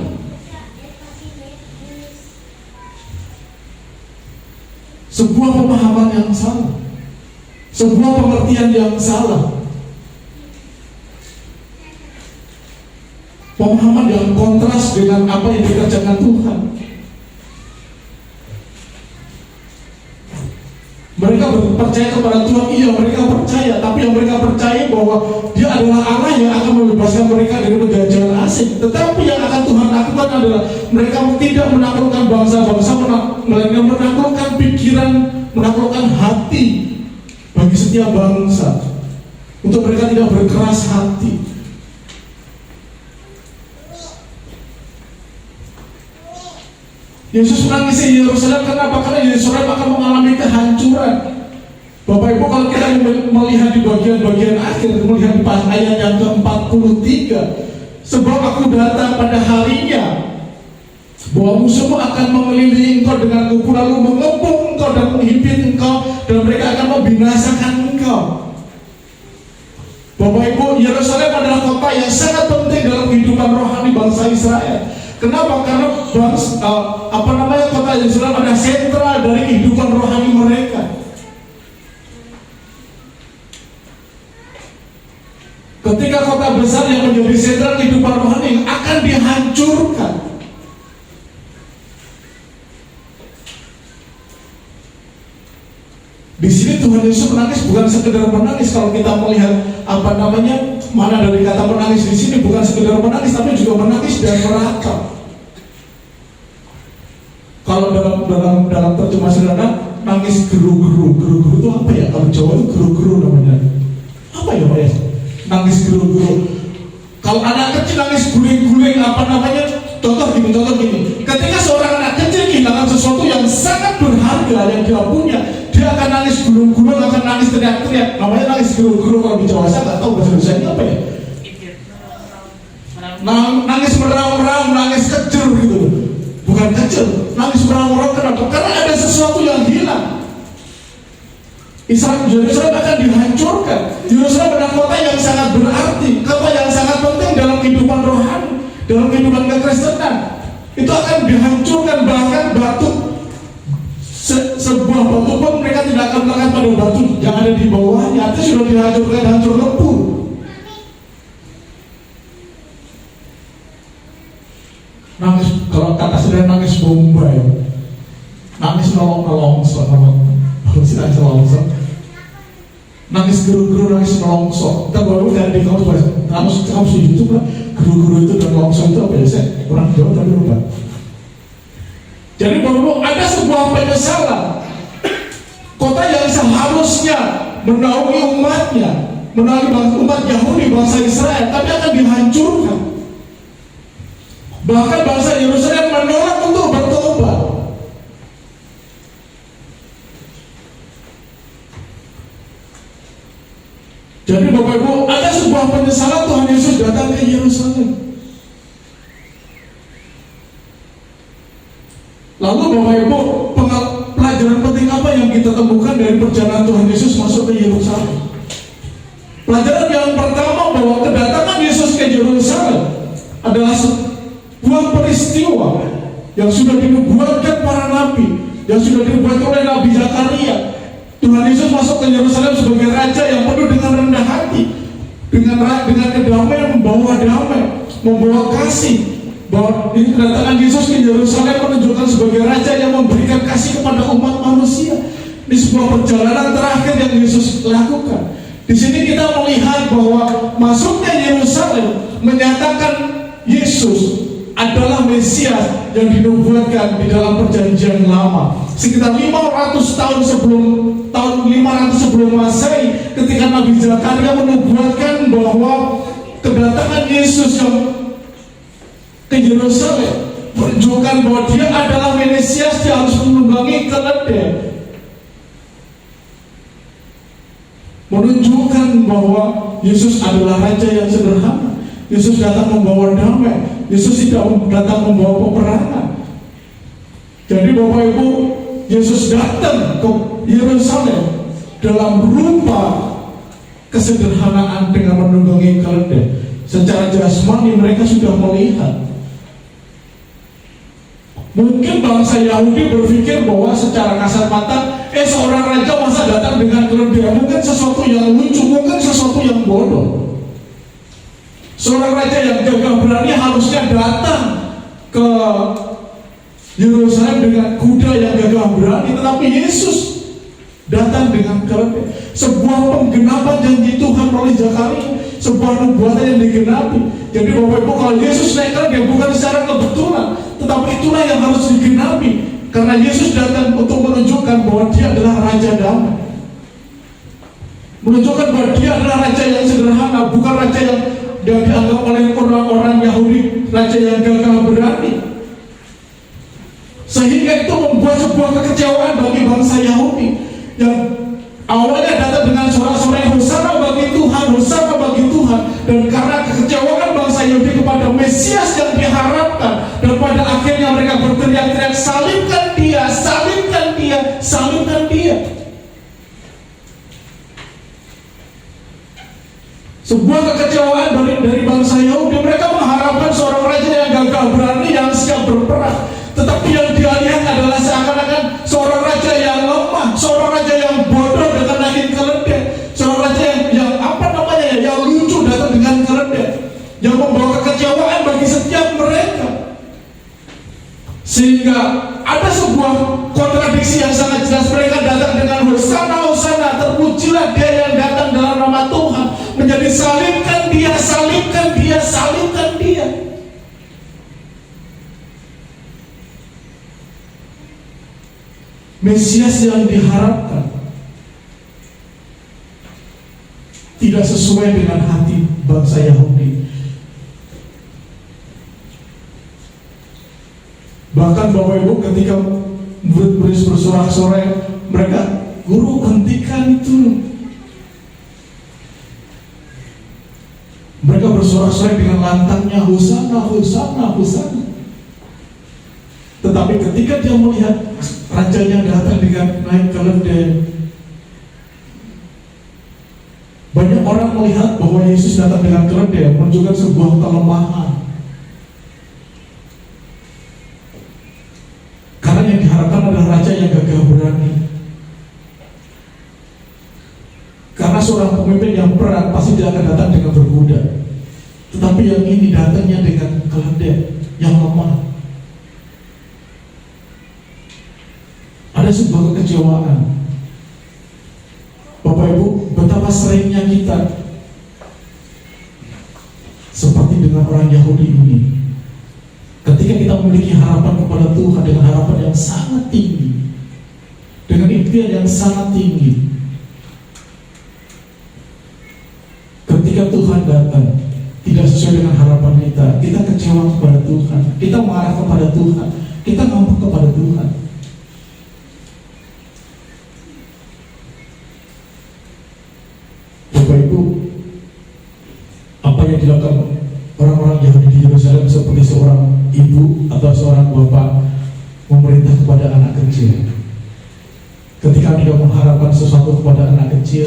B: Sebuah pemahaman yang salah, sebuah pengertian yang salah, pemahaman yang kontras dengan apa yang dikerjakan Tuhan. Mereka percaya kepada Tuhan, iya mereka percaya, tapi yang mereka percaya bahwa Dia adalah Allah yang akan membebaskan mereka dari penjajahan asing. Tetapi yang akan Tuhan lakukan adalah mereka tidak menaklukkan bangsa-bangsa, melainkan menaklukkan pikiran, menaklukkan hati bagi setiap bangsa, untuk mereka tidak berkeras hati. Yesus menangis di Yerusalem kenapa? Karena Yerusalem akan mengalami kehancuran. Bapak Ibu, kalau kita melihat di bagian-bagian akhir, melihat di ayat yang ke-43, sebab aku datang pada harinya, bahwa musuhmu akan mengelilingi engkau dengan kuku, lalu mengepung engkau dan menghimpit engkau, dan mereka akan membinasakan engkau. Bapak Ibu, Yerusalem adalah kota yang sangat penting dalam kehidupan rohani bangsa Israel. Kenapa? Karena kota Yerusalem adalah sentral dari kehidupan rohani mereka. Ketika kota besar yang menjadi sentral kehidupan rohani akan dihancurkan. Di sini Tuhan Yesus menangis bukan sekedar menangis. Kalau kita melihat mana dari kata menangis di sini, bukan sekedar menangis, tapi juga menangis dan meratap. Kalau dalam terjemah sederhana, nangis geru-geru. Geru-geru itu apa ya? Kalau Jawa itu geru-geru namanya. Apa ya Pak ya? Nangis geru-geru. Kalau anak kecil nangis guling-guling, contoh gini. Ketika seorang anak kecil kehilangan sesuatu yang sangat berharga yang dia punya, dia akan nangis gulung-gulung, akan nangis teriak-teriak. Namanya nangis geru-geru. Kalau di Jawa saya nggak tahu bahasa Indonesia ini apa ya. Nangis meraung-raung, nangis kejer gitu. Bukan kecil, nangis meraung-raung. Kenapa? Karena ada sesuatu yang hilang. Yerusalem akan dihancurkan. Yerusalem adalah kota yang sangat berarti, kota yang sangat penting dalam kehidupan rohani, dalam kehidupan kekristenan. Itu akan dihancurkan, bahkan sebuah batu pun mereka tidak akan melekat pada batu yang ada di bawahnya. Itu sudah dihancurkan, hancur lebur. Nangis, kalau kata sudah nangis Bombay, nangis nolong-nolongso, nangis geru-geru, nangis nolongso. Kita baru dari kamus di YouTube lah, geru-geru itu dan nolongso itu apa ya? Saya kurang jauh tapi lupa. Jadi baru ada sebuah penyesalan. Kota yang seharusnya menaungi umatnya, menaungi umat Yahudi, bangsa Israel, tapi akan dihancurkan. Bahkan bangsa Yerusalem menolak untuk bertobat. Jadi Bapak Ibu, ada sebuah penyesalan Tuhan Yesus datang ke Yerusalem. Lalu Bapak Ibu, pelajaran penting apa yang kita temukan dari perjalanan Tuhan Yesus masuk ke Yerusalem? Pelajaran yang pertama bahwa kedatangan Yesus ke Yerusalem adalah sebuah peristiwa yang sudah dinubuatkan para nabi, yang sudah dinubuatkan oleh Nabi Zakaria. Tuhan Yesus masuk ke Yerusalem sebagai raja yang penuh dengan rendah hati, dengan kedamaian, membawa damai, membawa kasih. Bahwa ini kedatangan Yesus ke Yerusalem menunjukkan sebagai raja yang memberikan kasih kepada umat manusia. Ini sebuah perjalanan terakhir yang Yesus lakukan. Di sini kita melihat bahwa masuknya Yerusalem menyatakan Yesus adalah Mesias yang dinubuatkan di dalam perjanjian lama. Sekitar 500 tahun sebelum Masehi, ketika Nabi Zakaria menubuatkan bahwa kedatangan Yesus yang ke Yerusalem menunjukkan bahwa dia adalah Mesias, dia harus menunggangi keledai, menunjukkan bahwa Yesus adalah raja yang sederhana. Yesus datang membawa damai. Yesus tidak datang membawa peperangan. Jadi Bapak Ibu, Yesus datang ke Yerusalem dalam rupa kesederhanaan dengan menunggangi keledai. Secara jasmani mereka sudah melihat. Mungkin bangsa Yahudi berpikir bahwa secara kasat mata, seorang raja masa datang dengan keledai, mungkin sesuatu yang lucu, mungkin sesuatu yang bodoh. Seorang raja yang gagah berani harusnya datang ke Yerusalem dengan kuda yang gagah berani, tetapi Yesus datang dengan keledai. Sebuah penggenapan janji Tuhan oleh Zakaria, sebuah nubuatan yang digenapi. Jadi Bapak Ibu, kalau Yesus naik keledai bukan secara kebetulan, tetapi itulah yang harus digenapi, karena Yesus datang untuk menunjukkan bahwa dia adalah raja damai, menunjukkan bahwa dia adalah raja yang sederhana, bukan raja yang dianggap oleh orang-orang Yahudi raja yang gagah berani. Sehingga itu membuat sebuah kekecewaan bagi bangsa Yahudi yang awalnya datang dengan sorak-sorai Hosana bagi Tuhan, Hosana bagi Tuhan. Dan karena kekecewaan bangsa Yahudi kepada Mesias yang diharapkan, dan pada akhirnya mereka berteriak-teriak, salibkan dia, salibkan dia, salibkan dia. Sebuah kekecewaan dari bangsa Yahudi. Mereka mengharapkan seorang raja yang gagah berani, yang siap berperang. Tetapi yang dia lihat adalah seakan-akan seorang raja yang lemah, seorang raja yang bodoh dengan naik keledai, seorang raja yang yang lucu datang dengan keledai, yang membawa kekecewaan bagi setiap mereka. Sehingga ada sebuah kontradiksi yang sangat jelas. Mereka datang dengan Hosana, Hosana, terpujilah dia yang datang dalam nama Tuhan, menjadi salibkan dia, salibkan dia, salibkan dia. Mesias yang diharapkan tidak sesuai dengan hati bangsa Yahudi. Bahkan Bapak Ibu, ketika murid-murid bersorak-sorai, mereka, guru hentikan itu. Mereka bersorak-sorai dengan lantangnya, Hosana, Hosana, Hosana. Tetapi ketika dia melihat rajanya datang dengan naik keledai, banyak orang melihat bahwa Yesus datang dengan keledai menunjukkan sebuah kelemahan. Karena yang diharapkan adalah raja yang gagah berani. Karena seorang pemimpin yang berat pasti dia akan datang dengan berkuda. Tetapi yang ini datangnya dengan keledai yang lemah. Ada sebuah kekecewaan. Bapak Ibu, betapa seringnya kita seperti dengan orang Yahudi ini. Ketika kita memiliki harapan kepada Tuhan dengan harapan yang sangat tinggi, dengan impian yang sangat tinggi, ketika Tuhan datang tidak sesuai dengan harapan kita, kita kecewa kepada Tuhan, kita marah kepada Tuhan, kita ngambek kepada Tuhan. Bapak Ibu, apa yang dilakukan orang-orang Yahudi di Yerusalem seperti seorang ibu atau seorang bapak memerintah kepada anak kecil. Ketika dia mengharapkan sesuatu kepada anak kecil,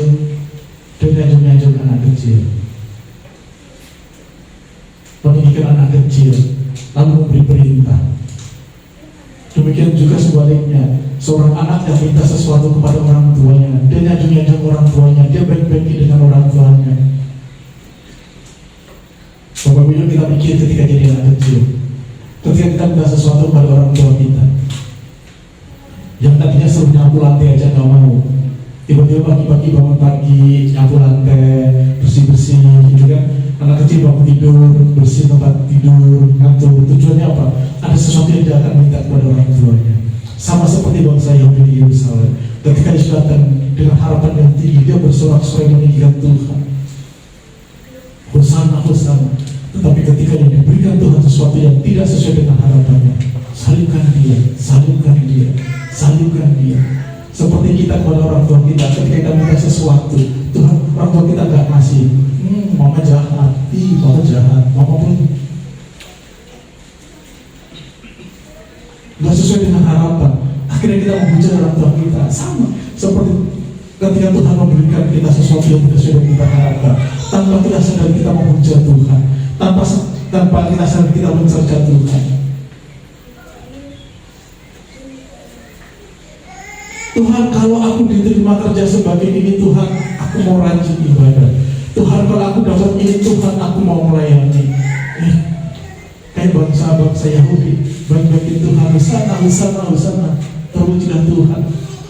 B: dan nyanjung-nyanjung anak kecil, meninggikan anak kecil, lalu memberi perintah. Demikian juga sebaliknya, seorang anak yang minta sesuatu kepada orang tuanya, dia nyanjung-nyanjung orang tuanya, dia baik-baiki dengan orang tuanya. Bapak Ibu, kita mikir ketika jadi anak kecil, ketika kita minta sesuatu kepada orang tua kita, yang tadinya suruh nyapu lantai aja gak mau, tiba-tiba pagi-pagi bangun pagi, nyapu lantai, bersih-bersih gitu kan. Anak kecil bangun tidur, bersih tempat tidur, ngatur. Tujuannya apa? Ada sesuatu yang dia akan minta kepada orang tuanya. Sama seperti bangsa Yahudi di Yerusalem, ketika Yesus datang dengan harapan yang tinggi, dia bersorak-sorai meninggikan Tuhan, Hosana, Hosana. Tetapi ketika yang diberikan Tuhan sesuatu yang tidak sesuai dengan harapannya, salibkan dia, salibkan dia, salibkan dia. Seperti kita kepada orang tua kita, ketika kita minta sesuatu, Tuhan, orang tua kita gak ngasih. Mama jahat, mama jahat, mama pun gak sesuai dengan harapan. Akhirnya kita menghujat orang tua kita. Sama seperti ketika Tuhan memberikan kita sesuatu yang tidak sesuai dengan kita harapkan, tanpa kita sadar kita menghujat Tuhan, tanpa kita sadar kita mencerca Tuhan. Tuhan, kalau aku diterima kerja sebagai ini, Tuhan, aku mau rajin ibadah. Tuhan, kalau aku dapat ini, Tuhan, aku mau melayani. Kayak bangsa-bangsa Yahudi, baik-baik Tuhan, Hosana, terwujudlah Tuhan.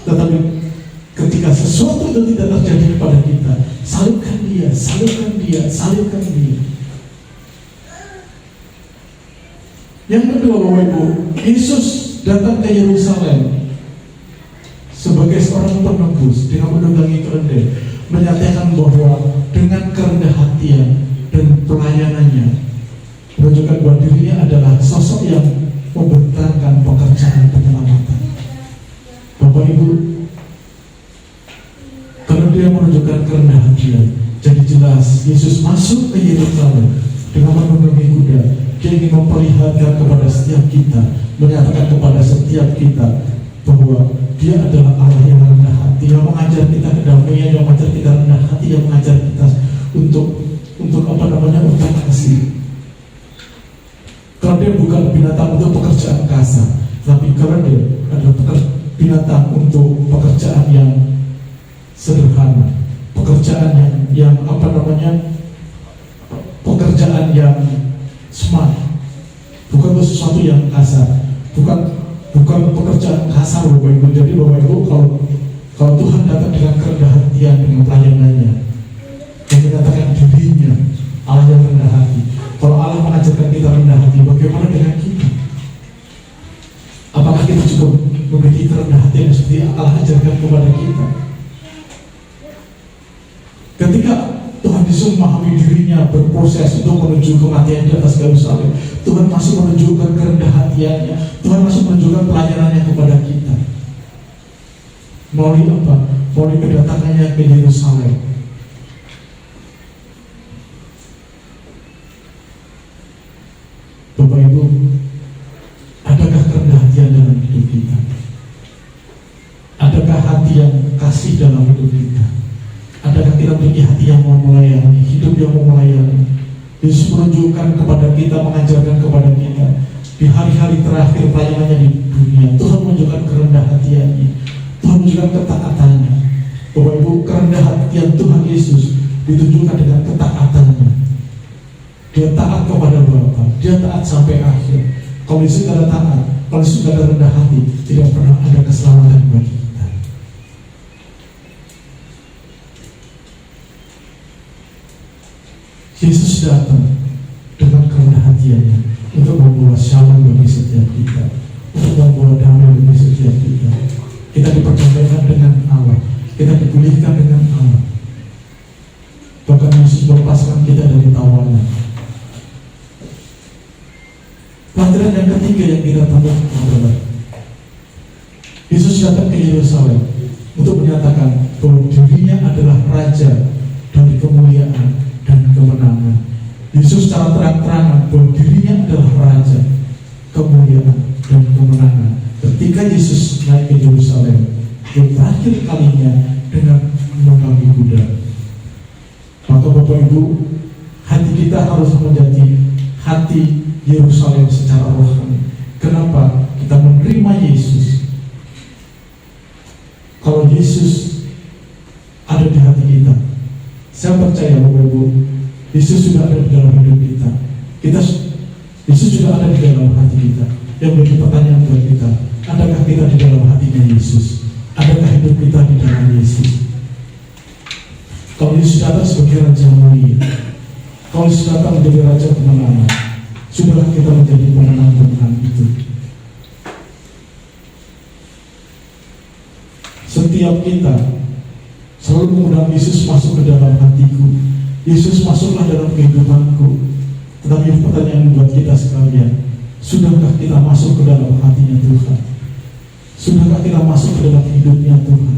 B: Tetapi ketika sesuatu itu tidak terjadi kepada kita, salibkan dia, salibkan dia, salibkan dia. Yang kedua, Bapak Ibu, Yesus datang ke Yerusalem sebagai seorang penebus dengan menunggangi keledai, menyatakan bahwa dengan kerendah hatian dan pelayanannya menunjukkan bahwa dirinya adalah sosok yang membentangkan pekerjaan penyelamatan. Bapak Ibu, kalau dia menunjukkan kerendah hatian, jadi jelas Yesus masuk ke Yerusalem dengan menunggangi kuda. Dia ingin memperlihatkan kepada setiap kita, menyatakan kepada setiap kita bahwa Dia adalah Allah yang rendah hati, yang mengajar kita kedamaian, yang mengajar kita rendah hati, yang mengajar kita untuk kasih. Kalau dia bukan binatang untuk pekerjaan kasar, tapi kalau dia adalah binatang untuk pekerjaan yang sederhana, pekerjaan yang pekerjaan yang smart, bukan sesuatu yang kasar, bukan pekerjaan kasar, Bapak Ibu. Jadi Bapak Ibu, kalau Tuhan datang dengan kerendah hatian, dengan pelayanannya, yang menyatakan dirinya Allah yang rendah hati. Kalau Allah mengajarkan kita rendah hati, bagaimana dengan kita? Apakah kita juga memiliki kerendah hati yang seperti Allah ajarkan kepada kita? Ketika Tuhan Yesus memahami dirinya berproses untuk menuju kematian di atas kayu salib, Tuhan masih menunjukkan kerendah hatiannya, Tuhan masih menunjukkan pelayanannya kepada kita. Melalui apa? Melalui kedatangannya ke Yerusalem. Bapak Ibu, adakah kerendah hatian dalam hidup kita? Adakah hati yang kasih dalam hidup kita? Adakah kita memiliki hati yang mau melayani, hidup yang mau melayani? Yesus menunjukkan kepada kita, mengajarkan kepada kita di hari-hari terakhir pelayanannya di dunia. Tuhan menunjukkan kerendah hatiannya, Tuhan menunjukkan ketaatannya. Bapak Ibu, kerendah hatian Tuhan Yesus ditunjukkan dengan ketaatannya. Dia taat kepada Bapa, dia taat sampai akhir. Kalau Yesus tidak ada taat, kalau Yesus tidak ada rendah hati, tidak pernah ada keselamatan bagi kita. Yesus datang dengan kerendah hatiannya untuk membawa shalom bagi setiap kita, untuk membawa damai bagi setiap kita. Kita diperdamaikan dengan Allah, kita dipulihkan dengan Allah. Bahkan Yesus melepaskan kita dari tawanan. Pelajaran yang ketiga yang kita temukan adalah Yesus datang ke Yerusalem untuk menyatakan bahwa dirinya adalah Raja dari kemuliaan dan kemenangan. Yesus secara terang-terangan bahwa dirinya adalah Raja, kemuliaan dan kemenangan. Ketika Yesus naik ke Yerusalem, yang terakhir kalinya dengan menunggangi kuda. hati Yerusalem secara rohani. Kenapa? Kita menerima Yesus. Kalau Yesus ada di hati kita, saya percaya Bapak Ibu, Yesus sudah ada di dalam hidup kita. Yesus sudah ada di dalam hati kita. Yang menjadi pertanyaan buat kita, adakah kita di dalam hatinya Yesus? Adakah hidup kita di dalam Yesus? Kalau Yesus datang sebagai Raja Mulia, kalau Yesus datang menjadi Raja kemenangan, sudahlah kita menjadi pemenang-pemenang itu. Setiap kita selalu mengundang Yesus masuk ke dalam hatiku. Yesus masuklah dalam kehidupanku. Tetapi pertanyaan buat kita sekalian, sudahkah kita masuk ke dalam hatinya Tuhan? Sudahkah kita masuk ke dalam hidupnya Tuhan?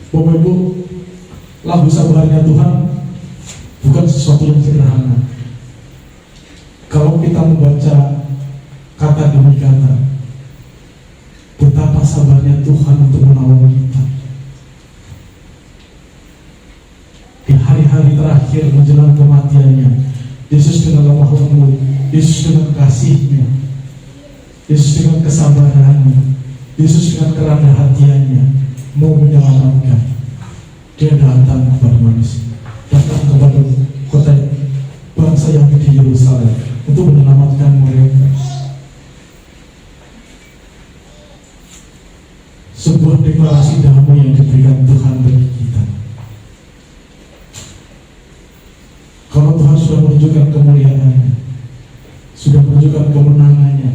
B: Bapak Ibu, lagu Sabarnya Tuhan bukan sesuatu yang sederhana. Kalau kita membaca kata demi kata, betapa sabarnya Tuhan untuk menolong kita. Di hari-hari terakhir menjelang kematiannya, Yesus dengan lemah lembut, Yesus dengan kasihnya, Yesus dengan kesabarannya, Yesus dengan kerendahan hatiannya mau menyelamatkan. Dia datang kepada manusia, datang kepada kota bangsa yang di Yerusalem untuk menyelamatkan mereka. Sebuah deklarasi damai yang diberikan Tuhan bagi kita. Kalau Tuhan sudah menunjukkan kemuliaannya, sudah menunjukkan kemenangannya,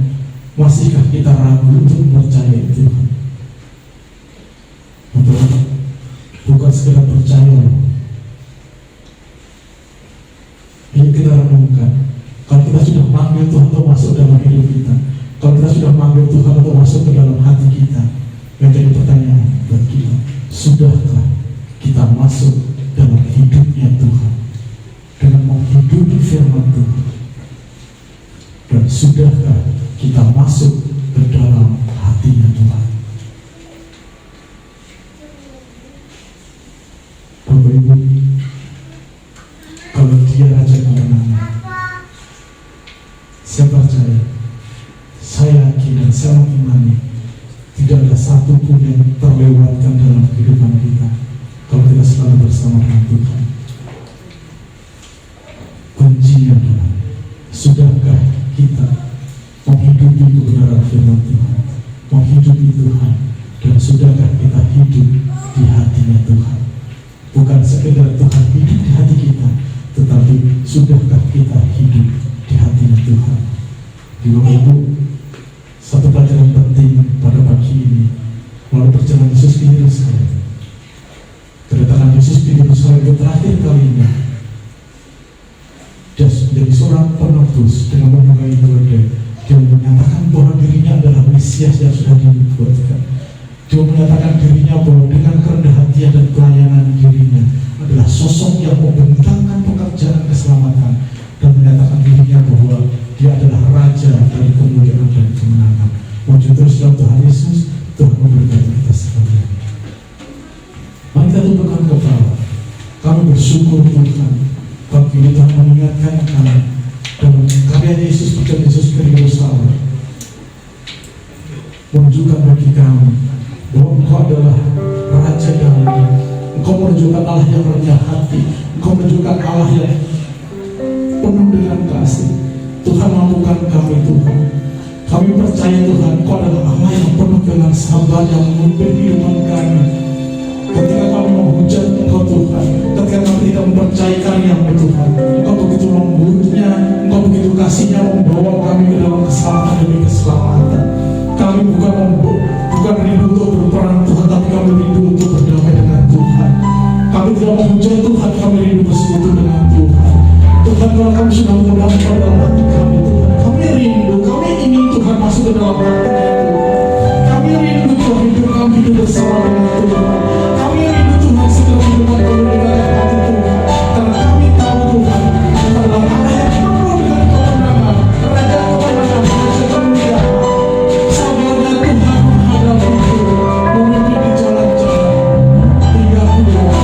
B: masihkah kita ragu untuk percaya Tuhan? Bukan sekedar percaya. Yuk kita renungkan. Kalau kita sudah manggil Tuhan untuk masuk dalam hidup kita, kalau kita sudah manggil Tuhan untuk masuk ke dalam hati kita, menjadi pertanyaan buat kita, sudahkah kita masuk dalam hidupnya Tuhan dengan menghidupi firman Tuhan? Dan sudahkah kita masuk ke dalam hatinya Tuhan? Bapak Ibu, kalau Dia Raja kemenangan, saya percaya, saya yakin dan saya mengimani, tidak ada satu pun yang terlewatkan dalam kehidupan kita kalau kita selalu bersama dengan Tuhan. Kuncinya adalah, sudahkah kita menghidupi kebenaran firman Tuhan, menghidupi Tuhan, dan sudahkah kita hidup di hatinya Tuhan? Bukan sekedar Tuhan hidup di hati kita, tetapi sudahkah kita hidup di hatinya Tuhan? Bapak Ibu, satu pelajaran penting pada pagi ini melalui perjalanan Yesus ke Yerusalem. Kedatangan Yesus di Yerusalem itu terakhir kalinya. Dia menjadi seorang penebus dengan menunggangi keledai. Dia menyatakan bahwa dirinya adalah Mesias yang sudah dibuatkan. Dia menyatakan dirinya bahwa dengan kerendahan hati dan pelayanan dirinya adalah sosok yang membentangkan pekerjaan keselamatan, dan menyatakan dirinya bahwa Dia adalah Raja dari kemuliaan dan kemenangan. Wujud terus dalam Tuhan Yesus. Tuhan memberkati kita sekalian. Mari kita tundukkan kepala. Kami bersyukur Tuhan, pagi ini Tuhan mengingatkan kami dalam karya Yesus, perjalanan Yesus ke Yerusalem, menunjukkan bagi kami bahwa Engkau adalah Raja damai. Engkau menunjukkan Allah yang rendah hati. Engkau menunjukkan Allah yang penuh dengan kasih. Tuhan, mampukan kami Tuhan. Kami percaya Tuhan, Engkau adalah Allah yang penuh dengan sabar yang memimpin kehidupan kami. Ketika kami menghujat Engkau Tuhan, ketika kami tidak mempercayai karya-Mu Tuhan, Engkau begitu lembutnya, Engkau begitu kasihnya membawa kami ke dalam keselamatan demi keselamatan. Kami bukan rindu untuk berperang Tuhan, tapi kami rindu untuk berdamai dengan Tuhan. Kami tidak menghujat Tuhan, kami rindu bersekutu dengan Tuhan. Tuhan, kalau kami sudah mengundang Engkau dalam hati kami Tuhan, kami rindu, kami ingin Tuhan masuk ke dalam hati Tuhan. Kami rindu Tuhan hidup kami hidup bersama dengan Tuhan. Kami rindu Tuhan segera mendengar kami dengan hati Tuhan. Karena kami tahu Tuhan adalah Allah yang penuh dengan kemenangan, Raja kemenangan, Raja kemuliaan. Sabarnya Tuhan menghadapi itu, memimpin di jalan-jalan hingga keluar.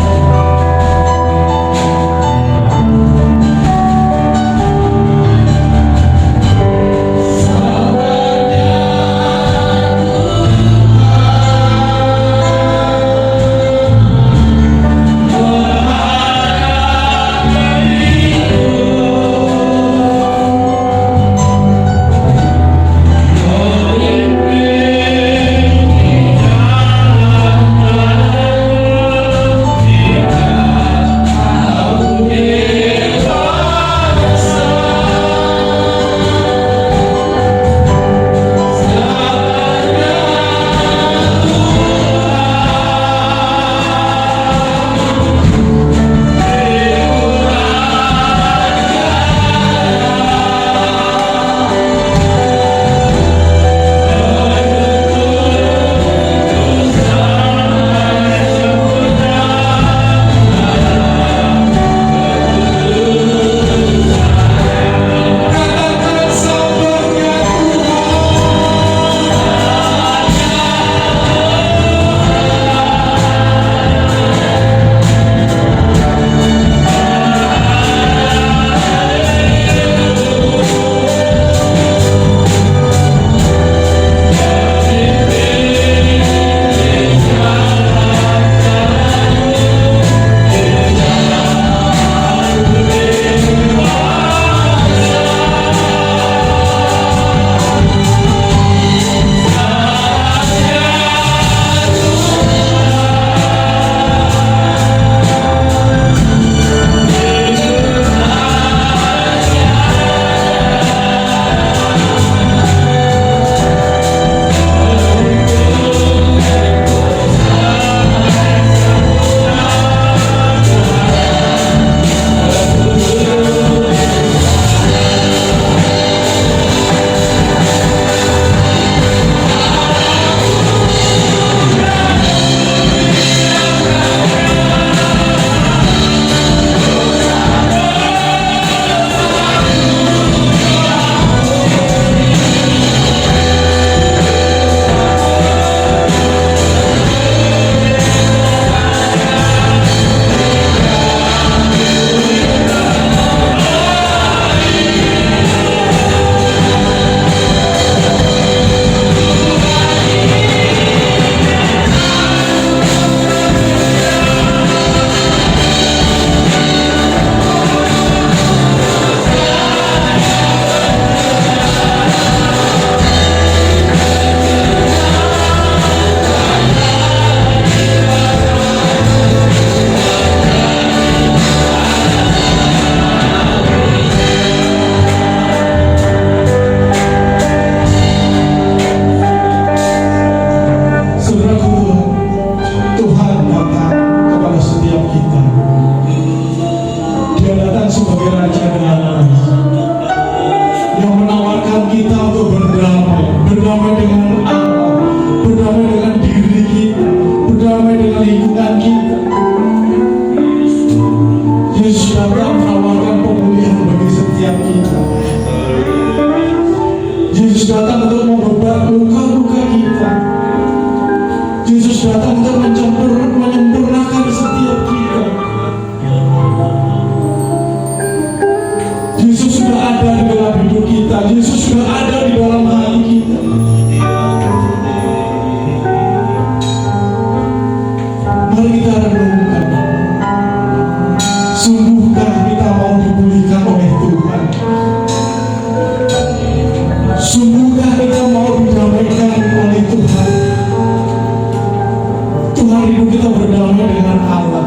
B: dengan kita. Yesus datang menawarkan pemulihan bagi setiap kita. Yesus datang untuk membebat luka-luka kita. Yesus datang untuk menyempurnakan setiap kita. Yesus sudah ada di dalam hidup kita. Yesus sudah ada di dalam hati kita. Mari kita renungkan. Sungguhkah kita mau dipulihkan oleh Tuhan? Sungguhkah kita mau didamaikan oleh Tuhan? Tuhan rindu kita berdamai dengan Allah.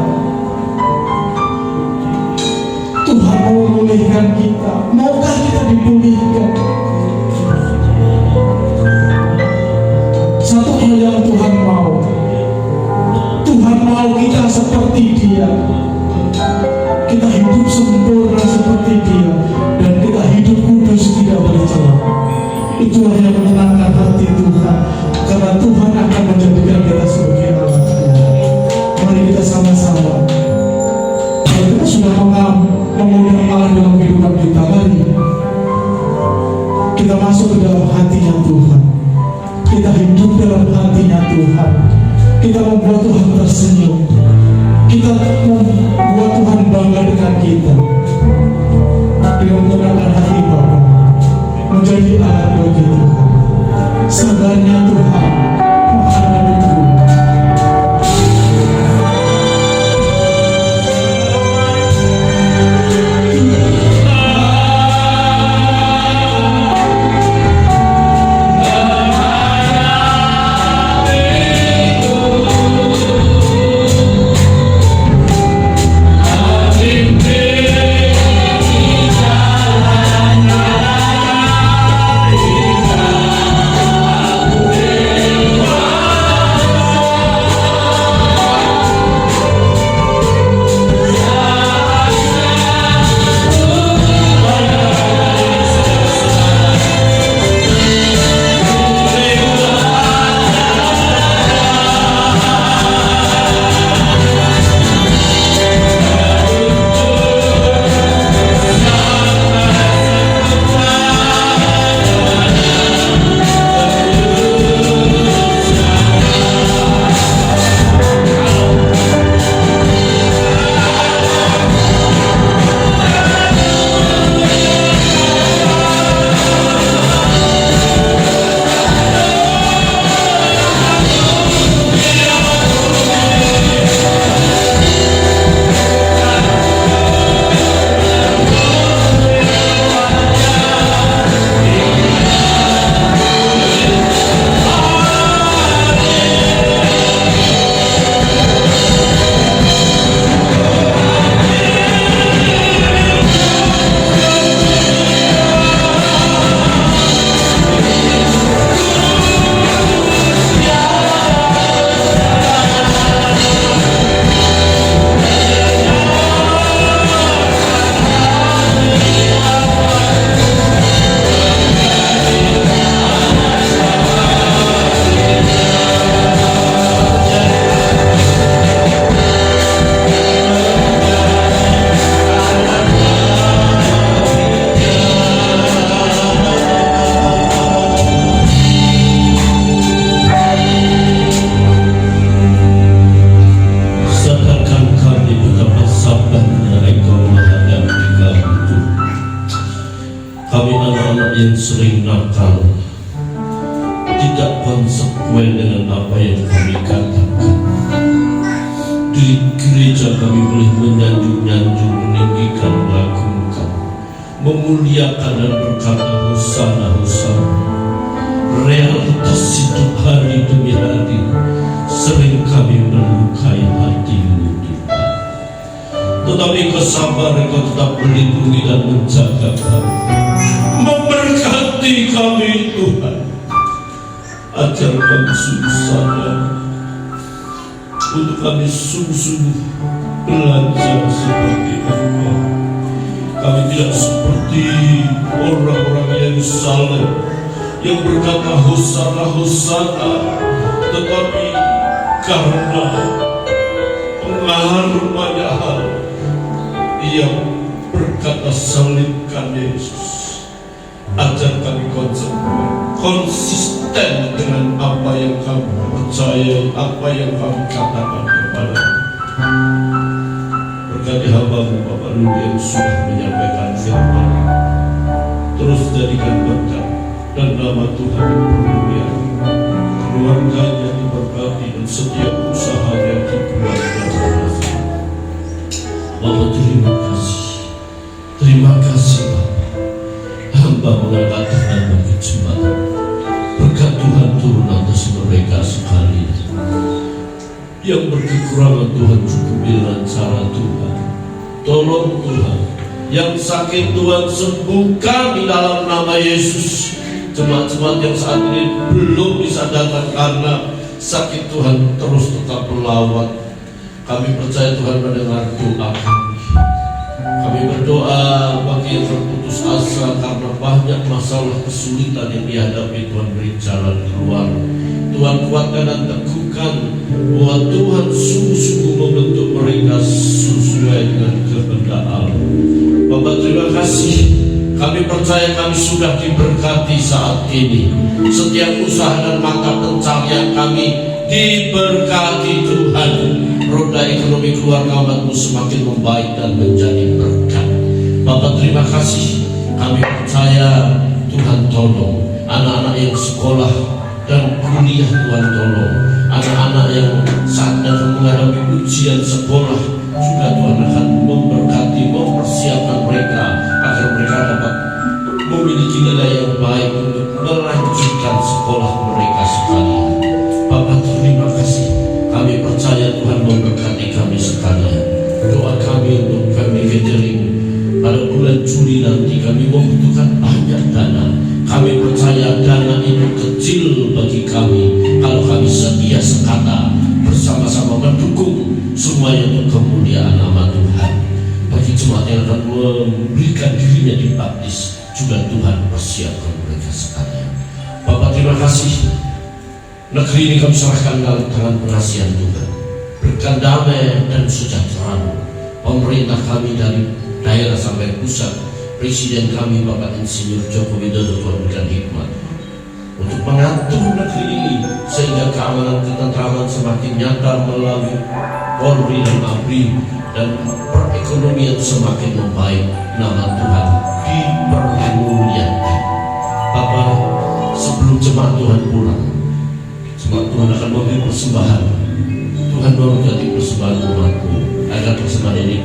B: Tuhan mau memulihkan kita. Maukah kita dipulihkan? Satu hal yang Tuhan mau. Tuhan mau kita seperti Dia. Kita hidup sempurna seperti Dia, dan kita hidup kudus tidak bercelah. Itulah yang menyenangkan hati Tuhan, karena Tuhan akan menjadikan kita sebagai anak-Nya. Mari kita sama-sama. Kalau kita sudah mengundang Allah dalam kehidupan kita, mari kita masuk ke dalam hatinya Tuhan. Kita hidup dalam hatinya Tuhan. Kita membuat Tuhan tersenyum. Kita membuat Tuhan bangga dengan kita. Dengan menggunakan hati Bapa menjadi alat bagi Tuhan. Sabarnya Tuhan menghadapiku.
C: yang sering nakal, tidak konsekuen dengan apa yang kami katakan. Di gereja kami boleh menyanjung-nyanjung, meninggikan, melakukan, memuliakan dan berkata hosana, hosana. Realitas itu hari demi hari sering kami melukai hatimu Tuhan. Tetapi Kau sabar, Kau tetap melindungi dan menjaga kami, memberkati kami Tuhan. Ajar kami sungguh sadar untuk kami sungguh-sungguh belajar seperti Engkau. Kami tidak seperti orang-orang yang saleh yang berkata hosana, hosana, tetapi karena rupanya ia berkata, salibkan Yesus. Ajar kami konsisten dengan apa yang kami percaya, apa yang kami katakan kepada. Berkati hamba-Mu Bapak Luli yang sudah menyampaikan firman. Terus jadikan berkat dan nama Tuhan dipermuliakan, keluarganya diberkati dan setiap usahanya dibuat dan berhasil. Bapak terima kasih Bapak. Hamba mengangkat tangan bagi jemaat. Berkat Tuhan turun atas mereka sekalian. Yang berkekurangan Tuhan cukupi dengan cara Tuhan. Tolong Tuhan. Yang sakit Tuhan sembuhkan di dalam nama Yesus. Jemaat-jemaat yang saat ini belum bisa datang karena sakit, Tuhan terus tetap melawan. Kami percaya Tuhan mendengar doa kami. Kami berdoa bagi yang terputus asa karena banyak masalah kesulitan yang dihadapi. Tuhan beri jalan keluar. Tuhan kuatkan dan teguhkan bahwa Tuhan sungguh-sungguh membentuk mereka sesuai dengan kehendak Allah. Bapak terima kasih. Kami percaya kami sudah diberkati saat ini. Setiap usaha dan mata pencarian kami diberkati Tuhan. Roda ekonomi keluarga umat-Mu semakin membaik dan menjadi berkat. Bapak terima kasih. Kami percaya Tuhan tolong anak-anak yang sekolah dan kuliah. Tuhan tolong anak-anak yang saat akan menghadapi ujian sekolah juga. Tuhan akan memberkati, mempersiapkan mereka agar mereka dapat memiliki nilai yang baik untuk melanjutkan sekolah mereka sekalian. Bapak terima kasih. Kami percaya Tuhan memberkati kami sekalian. Doa kami untuk family gathering pada bulan Juli nanti, kami membutuhkan banyak dana. Kami percaya dana itu kecil bagi kami kalau kami setia sekata bersama-sama mendukung semuanya untuk kemuliaan nama Tuhan. Bagi jemaat yang akan memberikan dirinya dibaptis juga, Tuhan persiapkan mereka sekalian. Bapak terima kasih. Negeri ini kami serahkan dalam tangan pengasihan Tuhan. Berikan damai dan sejahtera. Pemerintah kami dari daerah sampai pusat, Presiden kami Bapak Insinyur Joko Widodo, Tuhan berikan hikmat untuk mengatur negeri ini sehingga keamanan ketentraman semakin nyata melalui Polri dan ABRI, dan perekonomian semakin membaik. Nama Tuhan dipermuliakan. Bapak, sebelum jemaat Tuhan pulang, jemaat Tuhan akan memberi persembahan. Tuhan memberkati persembahan umat-Mu agar persembahan ini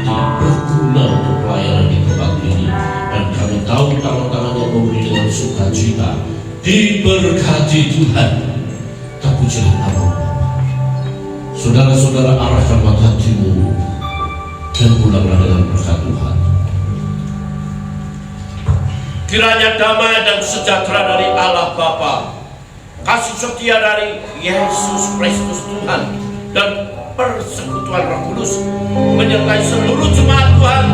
C: berarti, berguna untuk pelayanan di tempat ini. Dan kami tahu tangan-tangan yang memberi dengan sukacita. Diberkati Tuhan. Terpujilah nama Bapa. Saudara-saudara, arahkan mata hatimu dan pulanglah dengan berkat Tuhan. Kiranya damai dan sejahtera dari Allah Bapa, kasih setia dari Yesus Kristus Tuhan, dan persekutuan Roh Kudus menyertai seluruh jemaat Tuhan